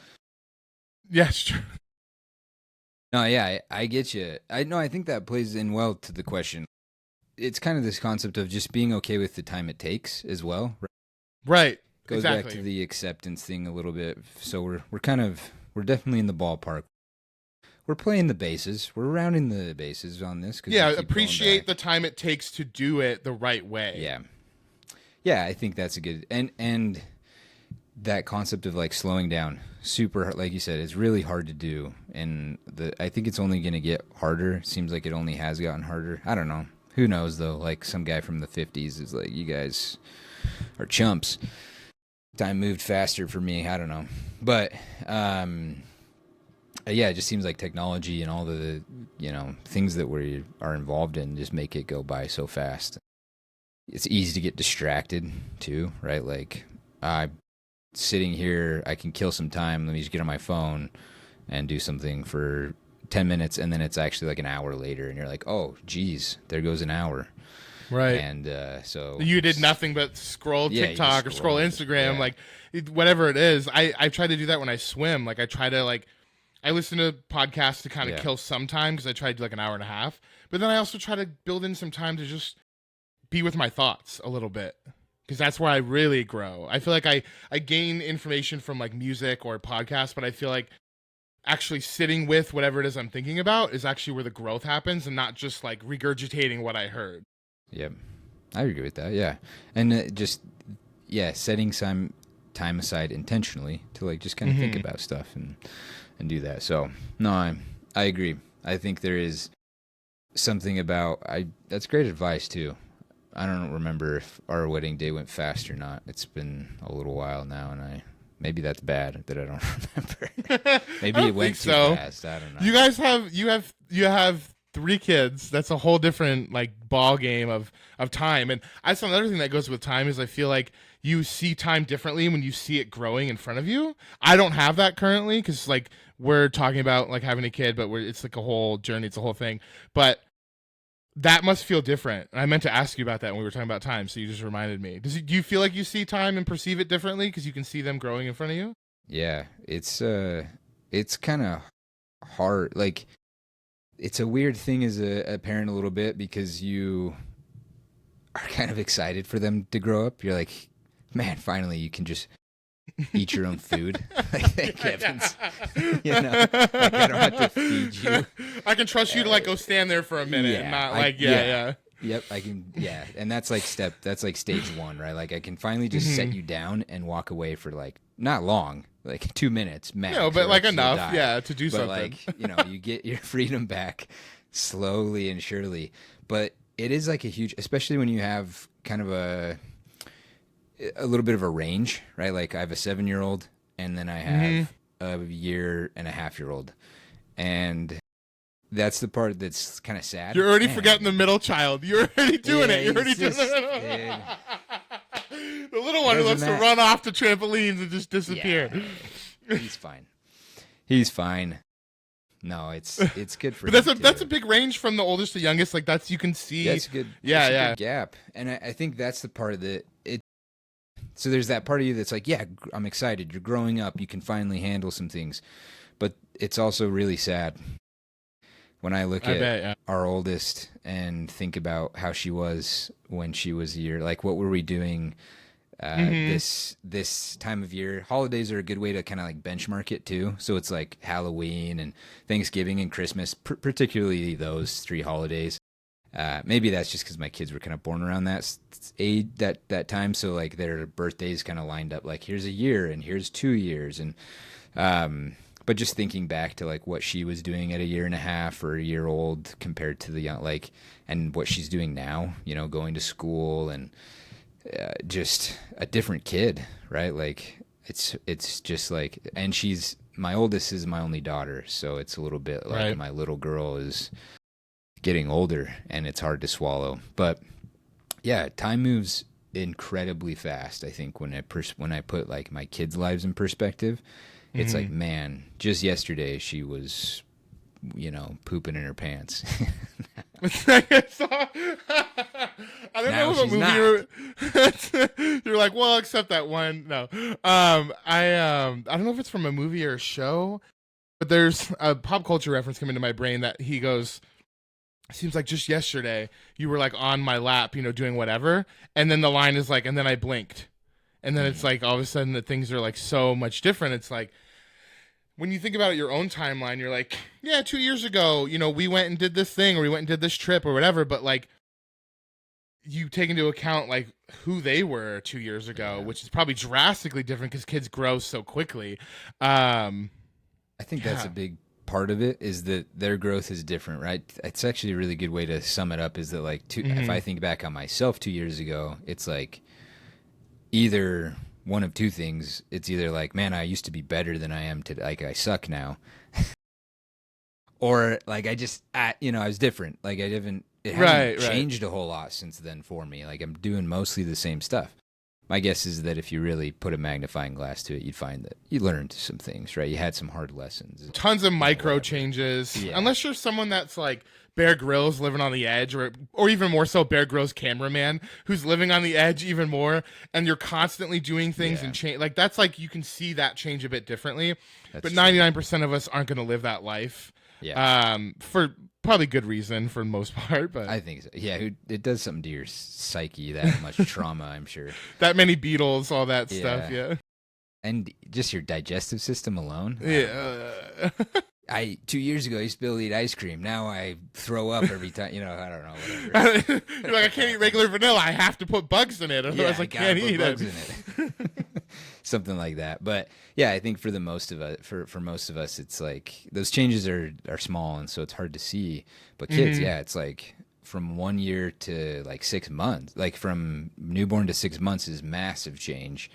Yeah, it's true. No, yeah, I get you. I think that plays in well to the question. It's kind of this concept of just being okay with the time it takes as well. Right. Goes exactly. back to the acceptance thing a little bit. So we're definitely in the ballpark. We're playing the bases. We're rounding the bases on this. Yeah, appreciate the time it takes to do it the right way. Yeah, I think that's a good and that concept of like slowing down, super, like you said, is really hard to do, and I think it's only going to get harder. It seems like it only has gotten harder. I don't know. Who knows though? Like some guy from the 50s is like, you guys are chumps. Time moved faster for me. I don't know, but yeah, it just seems like technology and all the things that we are involved in just make it go by so fast. It's easy to get distracted too, right? Like I'm sitting here, I can kill some time. Let me just get on my phone and do something for 10 minutes, and then it's actually like an hour later, and you're like, oh, geez, there goes an hour. Right. And so you did nothing but scroll Yeah, you TikTok or just scroll scroll. Instagram, Yeah. like whatever it is. I try to do that when I swim. Like I try to like I listen to podcasts to kind of Yeah. kill some time because I try to do like an hour and a half. But then I also try to build in some time to just be with my thoughts a little bit because that's where I really grow. I feel like I gain information from like music or podcasts, but I feel like actually sitting with whatever it is I'm thinking about is actually where the growth happens and not just like regurgitating what I heard. Yep. I agree with that. Yeah. And just setting some time aside intentionally to like just kind of think about stuff and do that. So, no, I agree. I think there is something about that's great advice too. I don't remember if our wedding day went fast or not. It's been a little while now, and maybe that's bad that I don't remember. Maybe it went too fast. I don't know. You guys have 3 kids. That's a whole different like ball game of time. And I saw another thing that goes with time is I feel like you see time differently when you see it growing in front of you. I don't have that currently because like we're talking about like having a kid, but it's like a whole journey. It's a whole thing. But that must feel different. I meant to ask you about that when we were talking about time, so you just reminded me. Do you feel like you see time and perceive it differently because you can see them growing in front of you? Yeah, it's kind of hard. Like, it's a weird thing as a parent a little bit because you are kind of excited for them to grow up. You're like, man, finally you can just eat your own food. Like, thank heavens. You know, like, I don't have to feed you. I can trust you to like go stand there for a minute and not like yeah. Yep, I can. Yeah, and that's like stage 1, right? Like I can finally just set you down and walk away for like not long, like 2 minutes max. No, but like enough, to do but something. Like you get your freedom back slowly and surely. But it is like a huge, especially when you have kind of a little bit of a range, right? Like I have a 7-year-old, and then I have a 1.5-year-old, and that's the part that's kind of sad. You're already forgetting the middle child. You're already doing it. You're already doing it. The little one who loves to run off the trampolines and just disappear. Yeah. He's fine. No, it's good for. But that's a big range from the oldest to youngest. Like that's you can see. That's good. Yeah, Good gap, and I think that's the part of it. So there's that part of you that's like, yeah, I'm excited. You're growing up. You can finally handle some things, but it's also really sad when I look at our oldest and think about how she was when she was a year. Like, what were we doing this time of year? Holidays are a good way to kind of like benchmark it too. So it's like Halloween and Thanksgiving and Christmas, particularly those 3 holidays. Maybe that's just because my kids were kind of born around that age, that time. So like their birthdays kind of lined up. Like here's a year and here's 2 years, and but just thinking back to like what she was doing at a 1.5 or a year old compared to the young, like, and what she's doing now, you know, going to school and just a different kid, right? Like it's just like, and my oldest is my only daughter, so it's a little bit like my little girl is getting older and it's hard to swallow. But yeah, time moves incredibly fast. I think when I put like my kids' lives in perspective, it's like, man, just yesterday she was, you know, pooping in her pants. I don't know what movie you're like, well, except that one. No. I don't know if it's from a movie or a show, but there's a pop culture reference coming to my brain that he goes, seems like just yesterday you were like on my lap, you know, doing whatever. And then the line is like, and then I blinked. And then it's like all of a sudden that things are like so much different. It's like when you think about your own timeline, you're like, yeah, 2 years ago, you know, we went and did this thing or we went and did this trip or whatever. But like you take into account like who they were 2 years ago, which is probably drastically different because kids grow so quickly. I think that's a big part of it, is that their growth is different, right? It's actually a really good way to sum it up, is that like if I think back on myself 2 years ago, it's like either one of two things. It's either like, man, I used to be better than I am today, like I suck now. Or like I was different. Like it hasn't changed a whole lot since then for me. Like I'm doing mostly the same stuff. my guess is that if you really put a magnifying glass to it, you'd find that you learned some things, right? You had some hard lessons. Tons of micro whatever. changes. Yeah. Unless you're someone that's like Bear Grylls living on the edge, or even more so Bear Grylls cameraman who's living on the edge even more, and you're constantly doing things and change. Like that's like you can see that change a bit differently. That's but true. 99% of us aren't going to live that life. Yeah. For probably good reason for the most part, but I think so. Yeah, it does something to your psyche, that much trauma, I'm sure. that many beetles, all that stuff, yeah. And just your digestive system alone. Yeah. 2 years ago, I used to be able to eat ice cream. Now I throw up every time. You know, I don't know. Whatever. You're like, I can't eat regular vanilla. I have to put bugs in it. Otherwise, I can't eat bugs it. in it. Something like that. But yeah, I think for the most of us, for most of us, it's like those changes are small, and so it's hard to see. But kids, yeah, it's like from 1 year to like 6 months. Like from newborn to 6 months is massive change,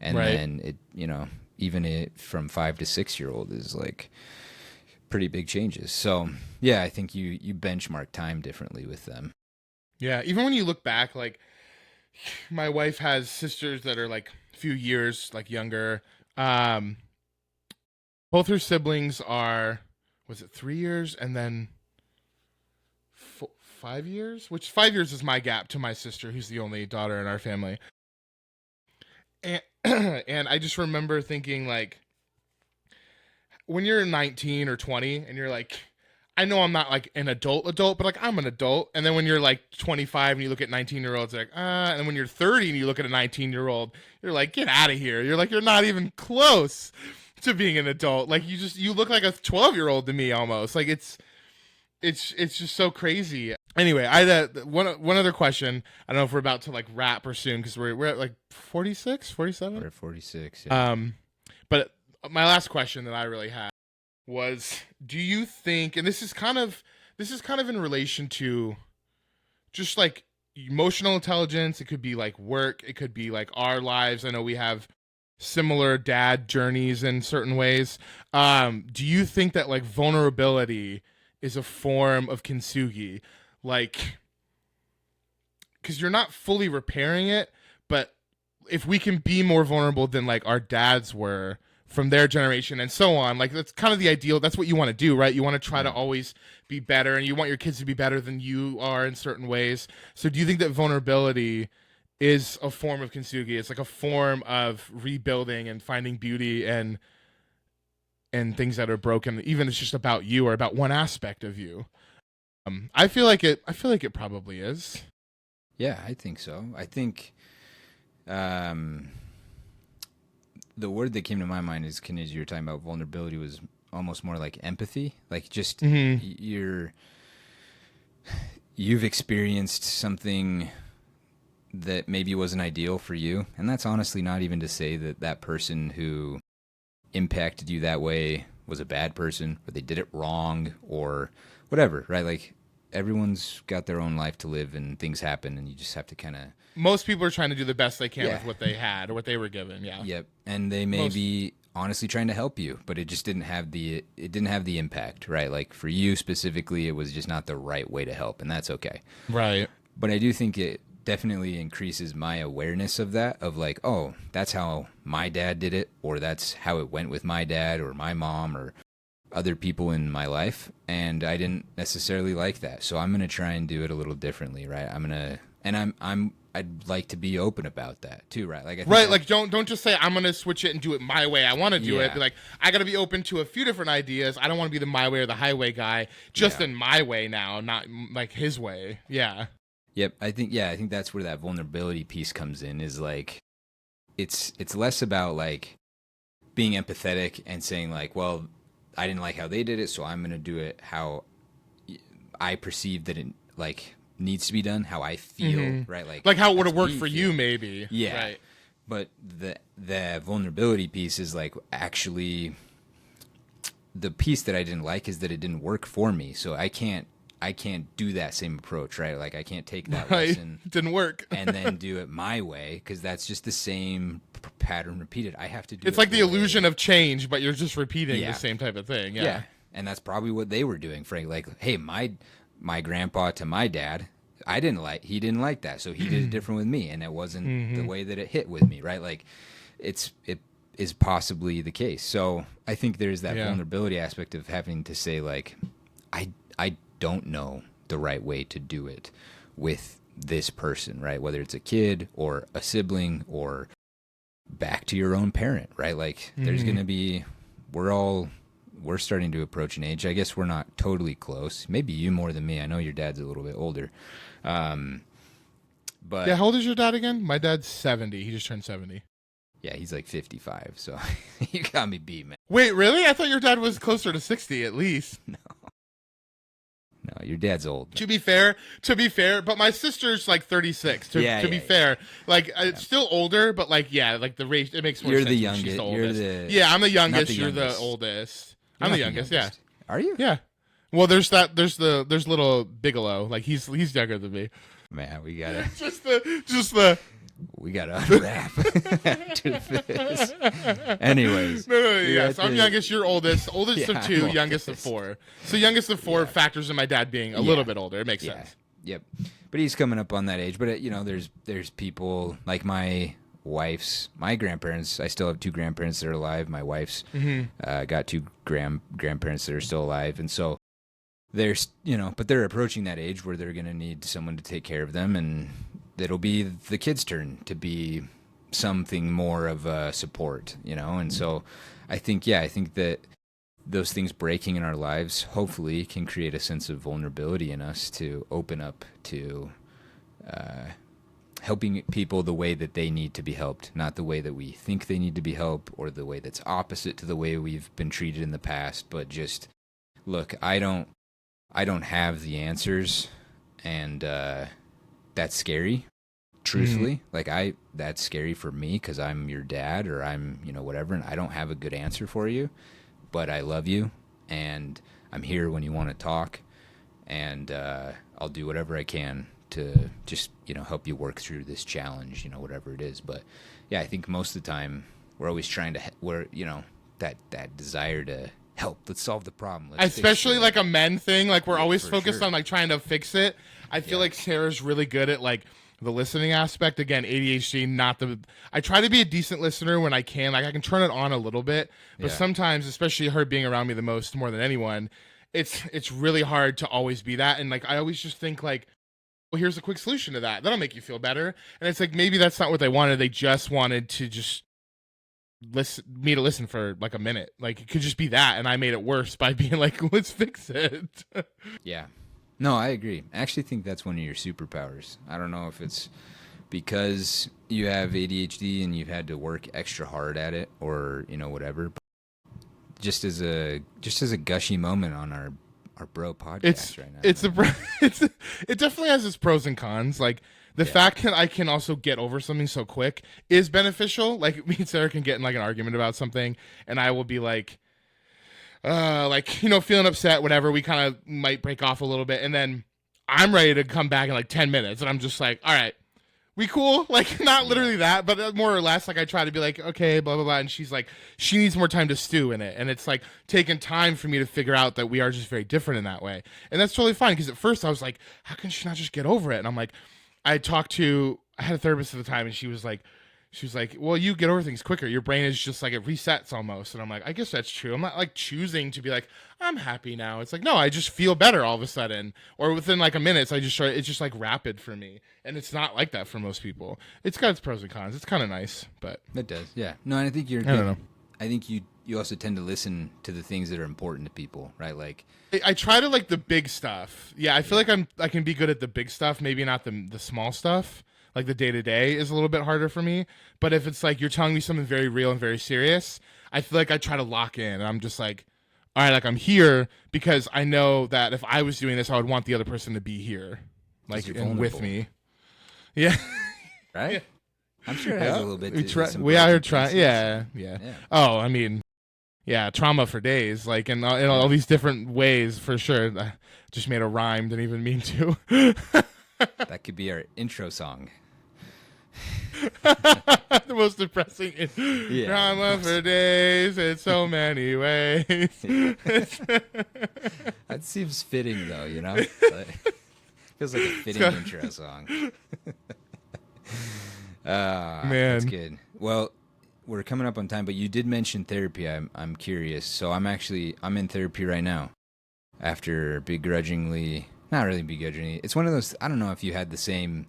and then it, you know, even it from 5 to 6 year old is like pretty big changes. So yeah, I think you benchmark time differently with them. Yeah, even when you look back, like my wife has sisters that are like a few years like younger. Both her siblings are, was it 3 years and then 5 years? Which 5 years is my gap to my sister, who's the only daughter in our family. And and I just remember thinking like, when you're 19 or 20 and you're like, I know I'm not like an adult, but like I'm an adult. And then when you're like 25 and you look at 19-year-olds, like, and then when you're 30 and you look at a 19-year-old, you're like, get out of here. You're like, you're not even close to being an adult. Like you look like a 12-year-old to me almost. Like it's just so crazy. Anyway, I had one other question. I don't know if we're about to like wrap or soon because we're at like 46, 47. We're at 46. Yeah. But my last question that I really had was, do you think, and this is kind of in relation to just like emotional intelligence, it could be like work, it could be like our lives. I know we have similar dad journeys in certain ways. Do you think that like vulnerability is a form of kintsugi? Like, because you're not fully repairing it, but if we can be more vulnerable than like our dads were from their generation and so on, like that's kind of the ideal. That's what you want to do, right? You want to try to always be better, and you want your kids to be better than you are in certain ways. So do you think that vulnerability is a form of kintsugi? It's like a form of rebuilding and finding beauty and things that are broken, even if it's just about you or about one aspect of you. I feel like it probably is. Yeah, I think so. I think the word that came to my mind is, as you were talking about vulnerability, was almost more like empathy. Like just you've experienced something that maybe wasn't ideal for you. And that's honestly not even to say that that person who impacted you that way was a bad person or they did it wrong or whatever, right? Like everyone's got their own life to live and things happen and you just have to kind of... Most people are trying to do the best they can with what they had or what they were given, yeah. Yep. And they may be honestly trying to help you, but it just didn't have the impact, right? Like for you specifically, it was just not the right way to help, and that's okay. Right. But I do think it definitely increases my awareness of that, of like, oh, that's how my dad did it, or that's how it went with my dad or my mom or other people in my life, and I didn't necessarily like that. So I'm going to try and do it a little differently, right? I'd like to be open about that too, right? Like, I think like don't just say I'm gonna switch it and do it my way. I want to do it. Be like, I gotta be open to a few different ideas. I don't want to be the my way or the highway guy. Just in my way now, not like his way. Yeah. Yep. I think that's where that vulnerability piece comes in. Is like, it's less about like being empathetic and saying like, well, I didn't like how they did it, so I'm gonna do it how I perceive that it like needs to be done, how I feel, right? Like how it would have worked for you, maybe. Yeah. Right. But the vulnerability piece is like actually the piece that I didn't like is that it didn't work for me. So I can't do that same approach, right? Like I can't take that lesson. It didn't work. and then do it my way, because that's just the same pattern repeated. I have to do it's like the illusion of change, but you're just repeating the same type of thing. Yeah. And that's probably what they were doing, Frank. Like, hey, my grandpa to my dad, he didn't like that, so he did it different with me, and it wasn't the way that it hit with me, right? Like it is possibly the case. So I think there's that vulnerability aspect of having to say, like, I don't know the right way to do it with this person, right? Whether it's a kid or a sibling or back to your own parent, right? Like there's going to be, we're starting to approach an age. I guess we're not totally close. Maybe you more than me. I know your dad's a little bit older. But yeah, how old is your dad again? My dad's 70. He just turned 70. Yeah, he's like 55, so you got me beat, man. Wait, really? I thought your dad was closer to 60 at least. No, your dad's old. To be fair, but my sister's like 36. To be fair, like it's still older, but like like the rate it makes more sense. You're the youngest. She's the oldest. I'm the youngest. You're the oldest. I'm the youngest. Yeah. Are you? Yeah. Well, there's little Bigelow. Like he's younger than me. Man, we gotta just the. We gotta unwrap after this. Anyways. No, so I'm youngest, you're oldest. Oldest of two, youngest of four. So youngest of four factors in my dad being a little bit older. It makes sense. Yep. But he's coming up on that age. But, there's people like my grandparents. I still have two grandparents that are alive. My wife's got two grandparents that are still alive. And so there's, but they're approaching that age where they're going to need someone to take care of them, and it'll be the kid's turn to be something more of a support, and so I think that those things breaking in our lives hopefully can create a sense of vulnerability in us to open up to helping people the way that they need to be helped, not the way that we think they need to be helped or the way that's opposite to the way we've been treated in the past, but just, look, I don't have the answers, and that's scary, truthfully. That's scary for me because I'm your dad, or I'm, whatever, and I don't have a good answer for you, but I love you, and I'm here when you want to talk, and I'll do whatever I can to just, help you work through this challenge, whatever it is. But yeah, I think most of the time we're always trying to, that desire to help. Let's solve the problem. Especially like a men thing. Like we're always focused on like trying to fix it. I feel like Sarah's really good at like the listening aspect. Again, ADHD, I try to be a decent listener when I can. Like I can turn it on a little bit, but sometimes, especially her being around me the most, more than anyone, it's really hard to always be that. And like, I always just think like, well, here's a quick solution to that. That'll make you feel better. And it's like, maybe that's not what they wanted. They just wanted to just listen for like a minute. Like it could just be that, and I made it worse by being like, let's fix it. Yeah. No, I agree. I actually think that's one of your superpowers. I don't know if it's because you have ADHD and you've had to work extra hard at it, or whatever. But just as a gushy moment on our bro podcast right now. It definitely has its pros and cons. Like the fact that I can also get over something so quick is beneficial. Like me and Sarah can get in like an argument about something, and I will be like feeling upset, whatever. We kind of might break off a little bit, and then I'm ready to come back in like 10 minutes, and I'm just like, all right, we cool? Like not literally that, but more or less. Like I try to be like, okay, blah blah blah, and she's like, she needs more time to stew in it, and it's like taking time for me to figure out that we are just very different in that way, and that's totally fine. Because at first I was like, how can she not just get over it? And I'm like, I had a therapist at the time, and she was like, well, you get over things quicker. Your brain is just like, it resets almost. And I'm like, I guess that's true. I'm not like choosing to be like, I'm happy now. It's like, no, I just feel better all of a sudden. Or within like a minute, it's just like rapid for me. And it's not like that for most people. It's got its pros and cons. It's kind of nice, but. It does, yeah. No, and I think I don't know. I think you also tend to listen to the things that are important to people, right? Like I try to like the big stuff. Yeah, I feel like I can be good at the big stuff, maybe not the small stuff. Like the day-to-day is a little bit harder for me. But if it's like you're telling me something very real and very serious, I feel like I try to lock in. And I'm just like, all right, like I'm here because I know that if I was doing this, I would want the other person to be here. Like and with me. Yeah. Right? Yeah. I'm sure it has a little bit to we are trying. Yeah. Oh, I mean, yeah, trauma for days. Like in all these different ways for sure. I just made a rhyme, didn't even mean to. That could be our intro song. The most depressing drama for days in so many ways. That seems fitting though, But Feels like a fitting intro song. That's Man. good. Well, we're coming up on time, but you did mention therapy. I'm curious. So I'm in therapy right now. After not really begrudgingly. It's one of those. I don't know if you had the same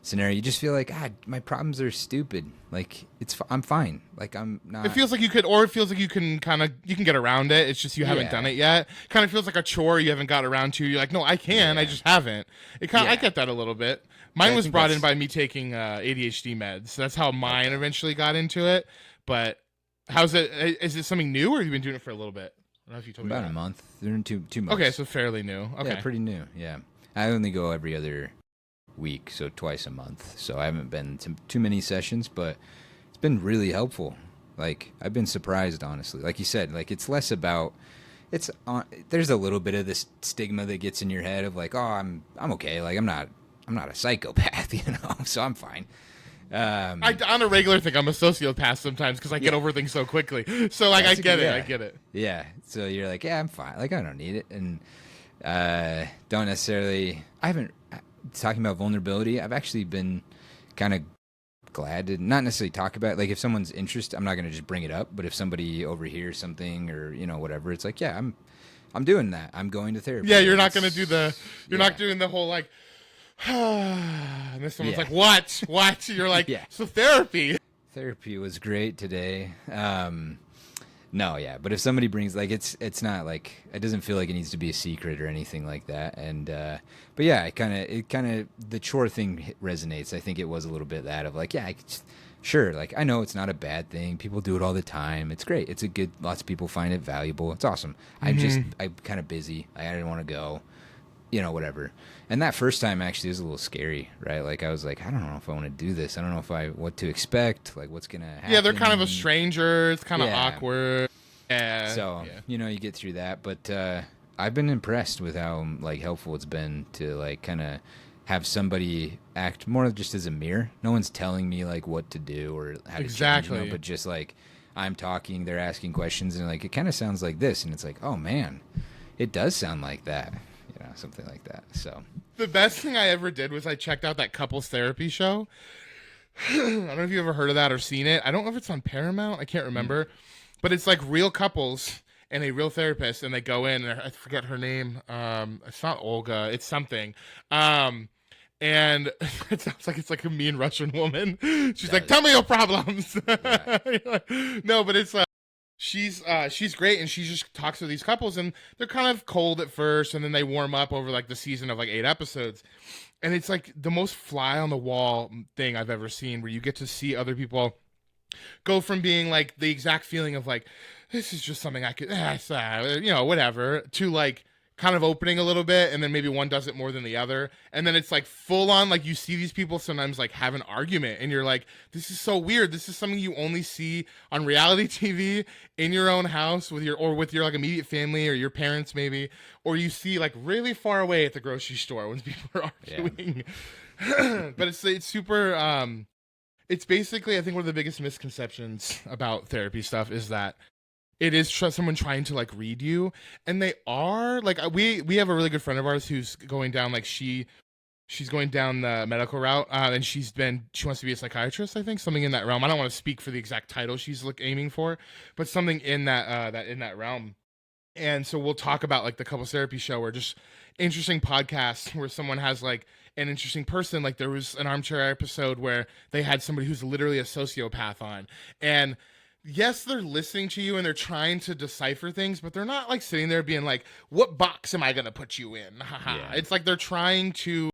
scenario. You just feel like, my problems are stupid. Like I'm fine. Like I'm not. It feels like you could, or it feels like you can get around it. It's just you haven't done it yet. Kind of feels like a chore you haven't got around to. You're like, no, I can. I just haven't. I get that a little bit. Mine was brought in by me taking ADHD meds. That's how mine eventually got into it. But how's it? Is it something new, or have you been doing it for a little bit? I don't know if you told me about a month. They're in 2 months. Okay, so fairly new. Okay, yeah, pretty new. Yeah, I only go every other week, so twice a month. So I haven't been to too many sessions, but it's been really helpful. Like I've been surprised, honestly. Like you said, like it's less about. There's a little bit of this stigma that gets in your head of like, oh, I'm okay. Like I'm not a psychopath, so I'm fine. On a regular thing, I'm a sociopath sometimes because I get over things so quickly. So like, I get it. Yeah. So you're like, yeah, I'm fine. Like I don't need it, and don't necessarily. I haven't talking about vulnerability. I've actually been kind of glad to not necessarily talk about it. Like if someone's interested, I'm not going to just bring it up. But if somebody overhears something or whatever, it's like, yeah, I'm doing that. I'm going to therapy. Yeah, you're not going to do not doing the whole like. And then someone's like, what? You're like, so therapy. Therapy was great today. No, yeah. But if somebody brings, like, it's not like, it doesn't feel like it needs to be a secret or anything like that. And, but yeah, it kind of, the chore thing resonates. I think it was a little bit that of like, yeah, sure. Like, I know it's not a bad thing. People do it all the time. It's great. It's lots of people find it valuable. It's awesome. I'm kind of busy. I didn't want to go. Whatever. And that first time actually was a little scary, right? Like I was like, I don't know if I want to do this. I don't know what to expect, like what's going to happen. Yeah, they're kind of a stranger. It's kind of awkward. Yeah. So, you get through that, but I've been impressed with how like helpful it's been to like kind of have somebody act more just as a mirror. No one's telling me like what to do or how to change, but just like I'm talking, they're asking questions and like it kind of sounds like this and it's like, "Oh man, it does sound like that." Something like that. So the best thing I ever did was I checked out that couples therapy show. I don't know if you ever heard of that or seen it. I don't know if it's on Paramount. I can't remember. But it's like real couples and a real therapist, and they go in. And I forget her name. It's not Olga. It's something. And it sounds like it's like a mean Russian woman. She's like, "Tell me your problems." No, but it's she's great, and she just talks to these couples, and they're kind of cold at first, and then they warm up over like the season of like 8 episodes, and it's like the most fly on the wall thing I've ever seen, where you get to see other people go from being like the exact feeling of like this is just something I could whatever, to like kind of opening a little bit, and then maybe one does it more than the other, and then it's like full on, like you see these people sometimes like have an argument and you're like, this is so weird. This is something you only see on reality TV in your own house with your like immediate family or your parents maybe, or you see like really far away at the grocery store when people are arguing. But it's super it's basically, I think one of the biggest misconceptions about therapy stuff is that it is someone trying to like read you, and they are like, we have a really good friend of ours who's going down like she's going down the medical route, and she wants to be a psychiatrist, I think, something in that realm. I don't want to speak for the exact title she's aiming for, but something in that realm. And so we'll talk about like the couples therapy show, or just interesting podcasts where someone has like an interesting person. Like there was an armchair episode where they had somebody who's literally a sociopath on, and yes, they're listening to you and they're trying to decipher things, but they're not like sitting there being like, what box am I going to put you in? Yeah. It's like they're trying to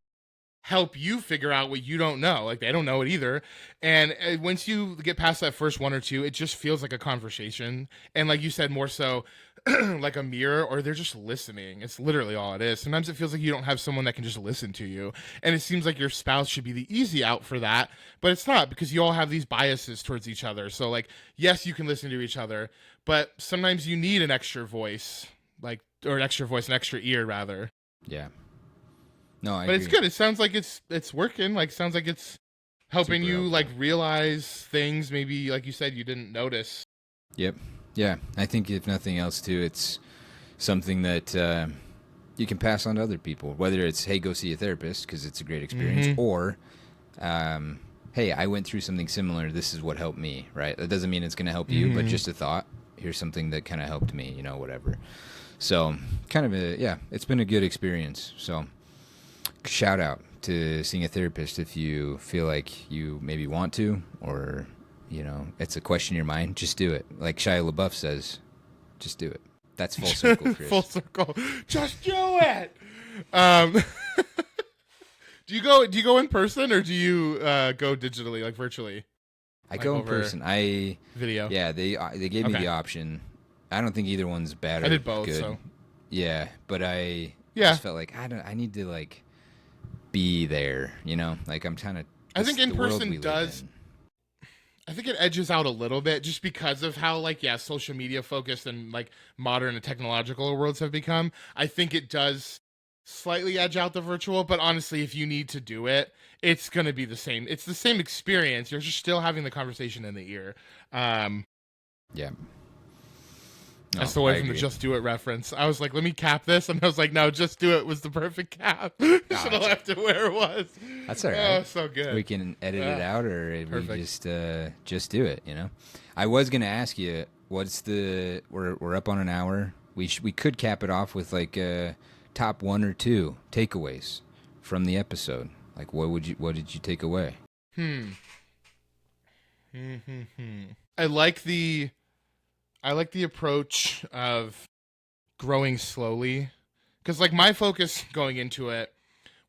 help you figure out what you don't know. Like they don't know it either. And once you get past that first one or two, it just feels like a conversation. And like you said, more so like a mirror, or they're just listening. It's literally all it is. Sometimes it feels like you don't have someone that can just listen to you. And it seems like your spouse should be the easy out for that, but it's not, because you all have these biases towards each other. So like, yes, you can listen to each other, but sometimes you need an extra voice, an extra ear rather. Yeah. No, I but agree. It's good. It sounds like it's working. Like, sounds like it's helping you like realize things maybe, like you said, you didn't notice. Yep. Yeah. I think if nothing else too, it's something that you can pass on to other people, whether it's, hey, go see a therapist because it's a great experience, or hey, I went through something similar, this is what helped me, right? That doesn't mean it's going to help you, but just a thought, here's something that kind of helped me, you know, whatever. So kind of it's been a good experience. So shout out to seeing a therapist if you feel like you maybe want to, or, you know, it's a question in your mind, just do it. Like Shia LaBeouf says, just do it. That's full circle, Chris. Full circle. Just do it. Do you go in person, or do you go digitally, like virtually? I go in person. Video. Yeah, they gave me the option. I don't think either one's bad or I did both. good. So yeah, but I just felt like I need to like be there. You know, like I'm trying to. I think in person does. I think it edges out a little bit just because of how, like, social media focused and like modern and technological worlds have become. I think it does slightly edge out the virtual, but honestly, if you need to do it, it's going to be the same. It's the same experience. You're just still having the conversation in the ear. Yeah. That's the way from the Just Do It reference. I was like, let me cap this. And I was like, no, Just Do It was the perfect cap. You should have left it where it was. That's all right. Oh, so good. We can edit it out, or we just do it, you know? I was going to ask you, we're up on an hour. We could cap it off with like top 1 or 2 takeaways from the episode. Like what did you take away? I like the approach of growing slowly, because like my focus going into it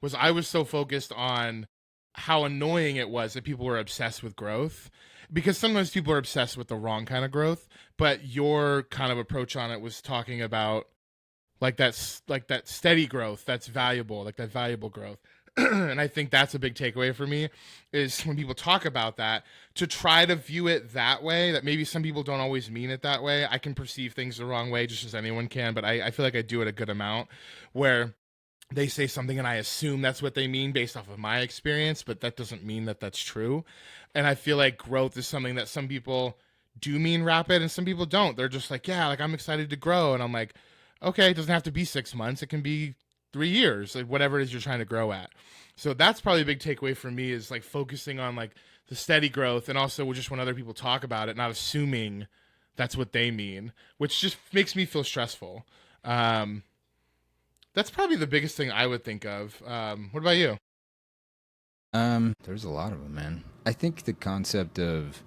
was I was so focused on how annoying it was that people were obsessed with growth, because sometimes people are obsessed with the wrong kind of growth, but your kind of approach on it was talking about like that steady growth that's valuable, like that valuable growth. And I think that's a big takeaway for me, is when people talk about that, to try to view it that way, that maybe some people don't always mean it that way. I can perceive things the wrong way just as anyone can, but I feel like I do it a good amount, where they say something and I assume that's what they mean based off of my experience, but that doesn't mean that that's true. And I feel like growth is something that some people do mean rapid and some people don't. They're just like, yeah, like I'm excited to grow. And I'm like, okay, it doesn't have to be 6 months. It can be 3 years, like whatever it is you're trying to grow at. So that's probably a big takeaway for me, is like focusing on like the steady growth, and also just when other people talk about it, not assuming that's what they mean, which just makes me feel stressful. That's probably the biggest thing I would think of. What about you? There's a lot of them, man. I think the concept of,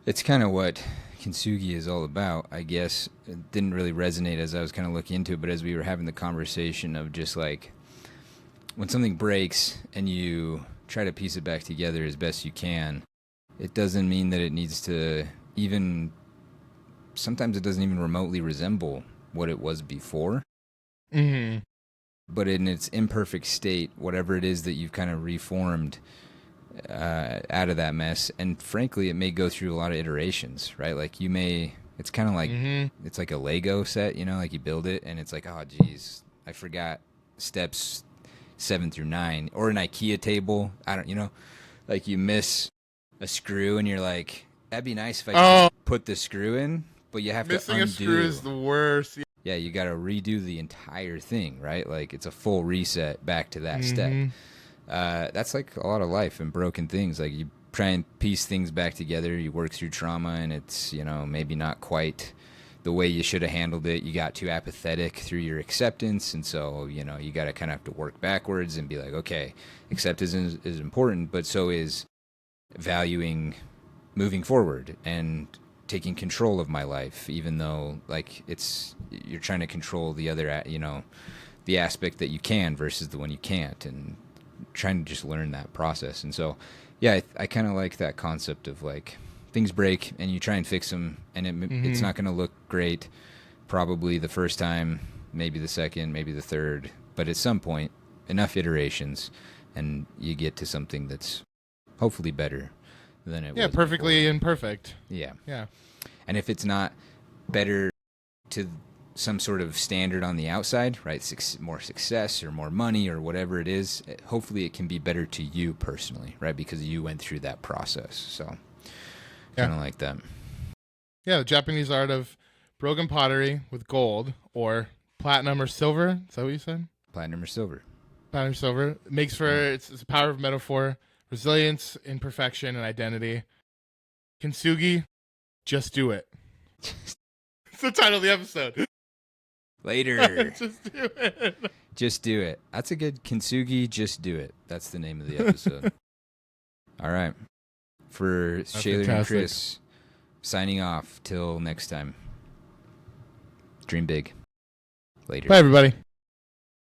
it's kind of what Kintsugi is all about, I guess. It didn't really resonate as I was kind of looking into it, but as we were having the conversation of just like, when something breaks and you try to piece it back together as best you can, it doesn't mean that it needs to even, sometimes it doesn't even remotely resemble what it was before. Mm-hmm. But in its imperfect state, whatever it is that you've kind of reformed out of that mess, and frankly, it may go through a lot of iterations, right? Like it's kind of like, it's like a Lego set, you know, like you build it and it's like, oh, geez, I forgot steps 7 through 9, or an IKEA table. Like you miss a screw and you're like, that'd be nice if I could just put the screw in, but you have to undo. Missing a screw is the worst. Yeah, you got to redo the entire thing, right? Like it's a full reset back to that step. That's like a lot of life and broken things. Like you try and piece things back together, you work through trauma, and it's, you know, maybe not quite the way you should have handled it. You got too apathetic through your acceptance, and so, you know, you got to kind of have to work backwards and be like, okay, acceptance is important, but so is valuing moving forward and taking control of my life, even though like you're trying to control the other, you know, the aspect that you can versus the one you can't, and trying to just learn that process. And so, yeah, I kind of like that concept of like things break and you try and fix them, and it's not going to look great probably the first time, maybe the second, maybe the third, but at some point, enough iterations, and you get to something that's hopefully better than it was. Yeah, perfectly before. imperfect. Yeah. Yeah. And if it's not better to some sort of standard on the outside, right, more success or more money or whatever it is, hopefully it can be better to you personally, right, because you went through that process. So kind of like that. Yeah, the Japanese art of broken pottery with gold, or Platinum or silver. Is that what you said? Platinum or silver. Platinum or silver. It makes for it's a power of metaphor, resilience, imperfection, and identity. Kintsugi, just do it. It's the title of the episode. Later. Just do it. Just do it. That's a good Kintsugi. Just do it. That's the name of the episode. All right. For Shayler and Chris, signing off till next time. Dream big. Later. Bye, everybody.